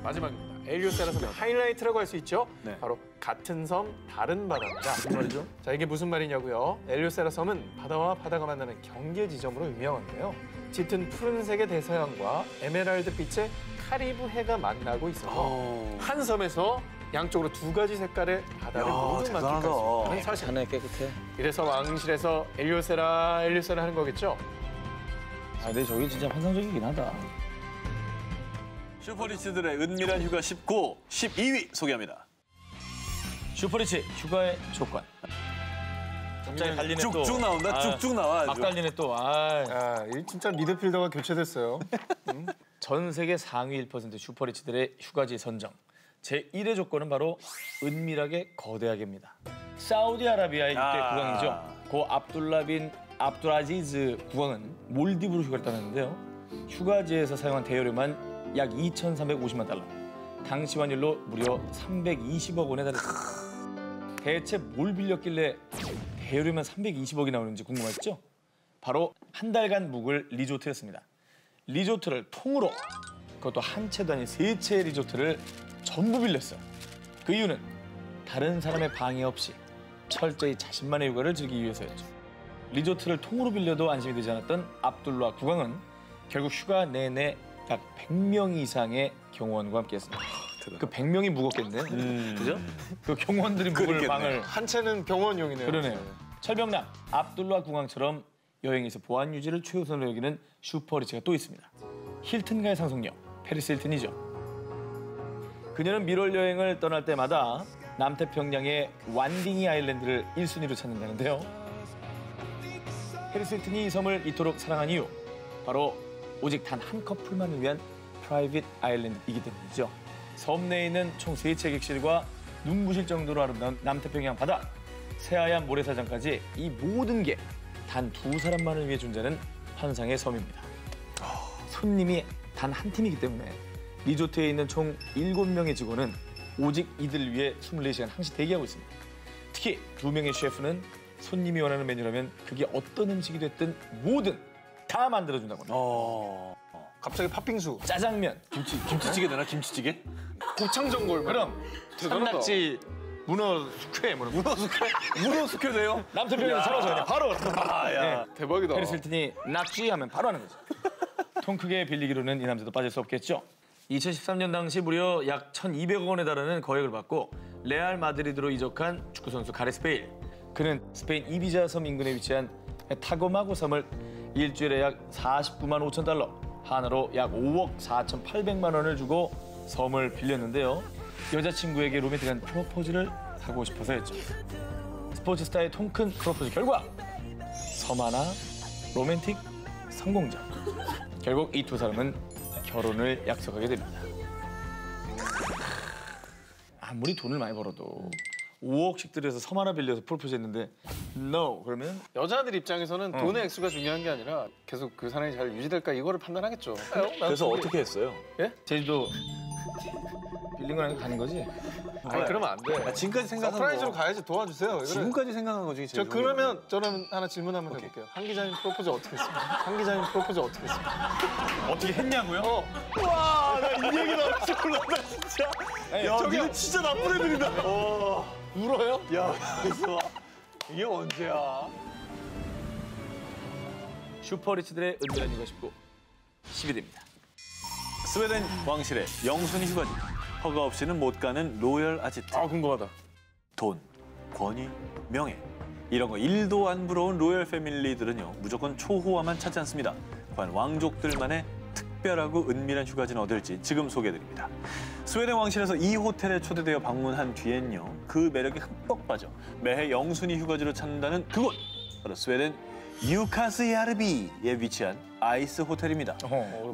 마지막입니다. 엘리오세라 섬의 하이라이트라고 할 수 있죠. 바로 같은 섬 다른 바다입니다. 무슨 말이죠? 자, 이게 무슨 말이냐고요? 엘리오세라 섬은 바다와 바다가 만나는 경계 지점으로 유명한데요. 짙은 푸른색의 대서양과 에메랄드 빛의 카리브 해가 만나고 있어서 한 섬에서 양쪽으로 두 가지 색깔의 바다를 모두 만끽할 수 있다는 사실. 하늘 깨끗해. 이래서 왕실에서 엘리오세라 하는 거겠죠? 아, 근데 저기 진짜 환상적이긴 하다. 슈퍼리치들의 은밀한 휴가 19, 12위 소개합니다. 슈퍼리치 휴가의 조건. 갑자기 달리네 또. 쭉쭉 나온다. 쭉쭉 나와. 막 달리네 또. 아, 이 진짜 미드필더가 교체됐어요. 전 세계 상위 1% 슈퍼리치들의 휴가지 선정. 제1의 조건은 바로 은밀하게 거대하게입니다. 사우디아라비아의 6대 국왕이죠. 고 압둘라 빈 압둘아지즈 국왕은 몰디브로 휴가를 떠났는데요. 휴가지에서 사용한 대여료만 약 2,350만 달러. 당시 환율로 무려 320억 원에 달했습니다. 대체 뭘 빌렸길래 대여료만 320억이 나오는지 궁금하시죠? 바로 한 달간 묵을 리조트였습니다. 리조트를 통으로, 그것도 한 채도 아닌 세 채의 리조트를 전부 빌렸어요. 그 이유는 다른 사람의 방해 없이 철저히 자신만의 휴가를 즐기기 위해서였죠. 리조트를 통으로 빌려도 안심이 되지 않았던 압둘라 국왕은 결국 휴가 내내 약 100명 이상의 경호원과 함께했습니다. 그 100명이 무겁겠네, 그죠? 그 경호원들이 묵을 방을 한 채는 경호원용이네요. 그러네요. 철병남 압둘라 국왕처럼 여행에서 보안 유지를 최우선으로 여기는 슈퍼리치가 또 있습니다. 힐튼가의 상속녀 페리스 힐튼이죠. 그녀는 밀월 여행을 떠날 때마다 남태평양의 완딩이 아일랜드를 1순위로 찾는다는데요. 페리스 힐튼이 이 섬을 이토록 사랑한 이유, 바로 오직 단 한 커플만을 위한 프라이빗 아일랜드이기 때문이죠. 섬 내에 있는 총 3채 객실과 눈부실 정도로 아름다운 남태평양 바다, 새하얀 모래사장까지 이 모든 게 단 2사람만을 위해 존재하는 환상의 섬입니다. 손님이 단 한 팀이기 때문에 리조트에 있는 총 7명의 직원은 오직 이들을 위해 24시간 항시 대기하고 있습니다. 특히 2명의 셰프는 손님이 원하는 메뉴라면 그게 어떤 음식이 됐든 뭐든 다 만들어준다고 합니다. 갑자기 팥빙수, 짜장면, 김치찌개 되나? 김치찌개? 곱창전골. 그럼 산낙지, 문어 숙회, 문어 숙회 돼요? 남태평양에서 사라져 그냥 바로. 야, 대박이다. 페리스 힐튼이 낙지 하면 바로 하는 거죠. 통 크게 빌리기로는 이 남자도 빠질 수 없겠죠. 2013년 당시 무려 약 1,200억 원에 달하는 거액을 받고 레알 마드리드로 이적한 축구선수 가레스 베일. 그는 스페인 이비자 섬 인근에 위치한 타고마고 섬을 일주일에 약 49만 5천 달러, 하나로 약 5억 4,800만 원을 주고 섬을 빌렸는데요. 여자친구에게 로맨틱한 프로포즈를 하고 싶어서였죠. 스포츠 스타의 통큰 프로포즈 결과 섬 하나 로맨틱 성공적. 결국 이 두 사람은 결혼을 약속하게 됩니다. 아무리 돈을 많이 벌어도 5억씩 들여서 섬 하나 빌려서 프로포즈했는데 no 그러면 여자들 입장에서는 돈의 액수가 중요한 게 아니라 계속 그 사람이 잘 유지될까 이거를 판단하겠죠. 그래서 어떻게 했어요? 예? 제주도 빌린 거랑 가는 거지? 아니 그러면 안 돼. 지금까지 생각한 서프라이즈로 거. 가야지 도와주세요. 이거는. 지금까지 생각한 거지. 저 그러면 저는 하나 질문 한번 해볼게요. 한 기자님 프로포즈 어떻게 했습니까? 한 기자님 프로포즈 어떻게 했습니까? 어떻게 했냐고요? 와, 나 이 얘기 나올 줄 몰랐다 진짜. 야, 저기 진짜 나쁜 애들이다. 울어요? 야, 그래서 이게 언제야? 슈퍼리치들의 은밀한 휴가 19, 10위입니다. 스웨덴 왕실의 영순위 휴가지. 허가 없이는 못 가는 로열 아지트. 궁금하다. 돈, 권위, 명예. 이런 거 1도 안 부러운 로열 패밀리들은요. 무조건 초호화만 찾지 않습니다. 과연 왕족들만의 특별하고 은밀한 휴가지는 어딜지 지금 소개해드립니다. 스웨덴 왕실에서 이 호텔에 초대되어 방문한 뒤엔요. 그 매력에 흠뻑 빠져 매해 영순위 휴가지로 찾는다는 그곳. 바로 스웨덴 유카스 야르비에 위치한 아이스 호텔입니다.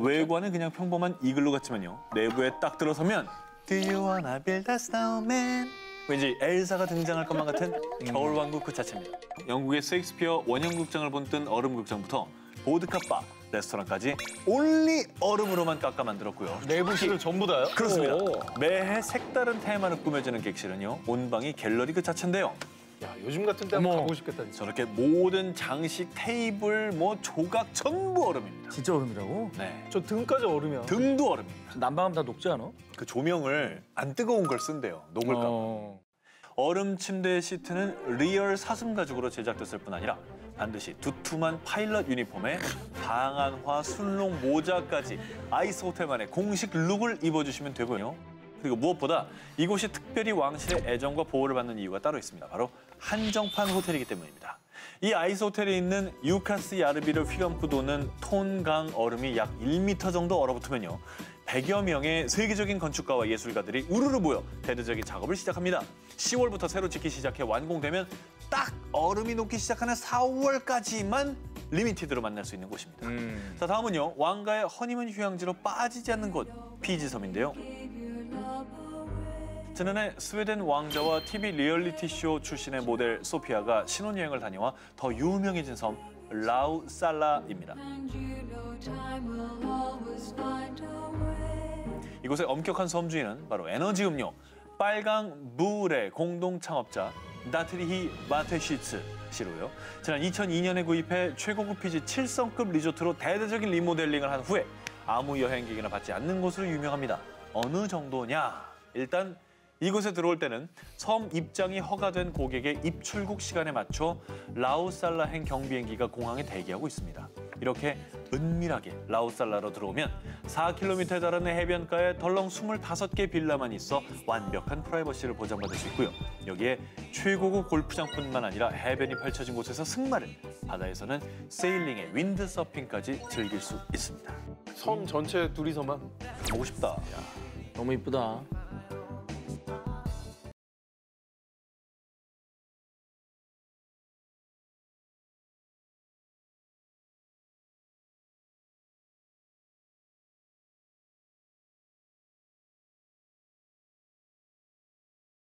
외관은 그냥 평범한 이글루 같지만요. 내부에 딱 들어서면 Do you wanna build a snowman? 왠지 엘사가 등장할 것만 같은 겨울왕국 그 자체입니다. 영국의 셰익스피어 원형극장을 본뜬 얼음극장부터 보드카-바, 레스토랑까지 올리 얼음으로만 깎아 만들었고요. 내부실을 전부 다요? 그렇습니다. 오. 매해 색다른 테마로 꾸며지는 객실은요. 온방이 갤러리 그 자체인데요. 야, 요즘 같은 때 한번 가고 싶겠다. 진짜. 저렇게 모든 장식, 테이블, 뭐 조각 전부 얼음입니다. 진짜 얼음이라고? 네. 저 등까지 얼음이야. 등도 얼음입니다. 난방하면 다 녹지 않아? 그 조명을 안 뜨거운 걸 쓴대요. 녹을까 봐. 얼음 침대 시트는 리얼 사슴 가죽으로 제작됐을 뿐 아니라 반드시 두툼한 파일럿 유니폼에 방한화 순롱 모자까지 아이스 호텔만의 공식 룩을 입어주시면 되고요. 그리고 무엇보다 이곳이 특별히 왕실의 애정과 보호를 받는 이유가 따로 있습니다. 바로 한정판 호텔이기 때문입니다. 이 아이스 호텔에 있는 유카스 야르비를 휘감고 도는 톤강 얼음이 약 1m 정도 얼어붙으면요. 100여 명의 세계적인 건축가와 예술가들이 우르르 모여 대대적인 작업을 시작합니다. 10월부터 새로 짓기 시작해 완공되면 딱 얼음이 녹기 시작하는 4월까지만 리미티드로 만날 수 있는 곳입니다. 자, 다음은요. 왕가의 허니문 휴양지로 빠지지 않는 곳, 피지섬인데요. 지난해 스웨덴 왕자와 TV 리얼리티 쇼 출신의 모델 소피아가 신혼여행을 다녀와 더 유명해진 섬 라우살라입니다. 이곳의 엄격한 섬주인은 바로 에너지 음료 빨강 무울의 공동 창업자 나트리히 마테시츠 씨로요. 지난 2002년에 구입해 최고급 피지 7성급 리조트로 대대적인 리모델링을 한 후에 아무 여행객이나 받지 않는 곳으로 유명합니다. 어느 정도냐? 일단 이곳에 들어올 때는 섬 입장이 허가된 고객의 입출국 시간에 맞춰 라우살라행 경비행기가 공항에 대기하고 있습니다. 이렇게 은밀하게 라우살라로 들어오면 4km에 달하는 해변가에 덜렁 25개 빌라만 있어 완벽한 프라이버시를 보장받을 수 있고요. 여기에 최고급 골프장뿐만 아니라 해변이 펼쳐진 곳에서 승마를, 바다에서는 세일링에 윈드서핑까지 즐길 수 있습니다. 섬 전체 둘이서만 보고 싶다. 너무 이쁘다.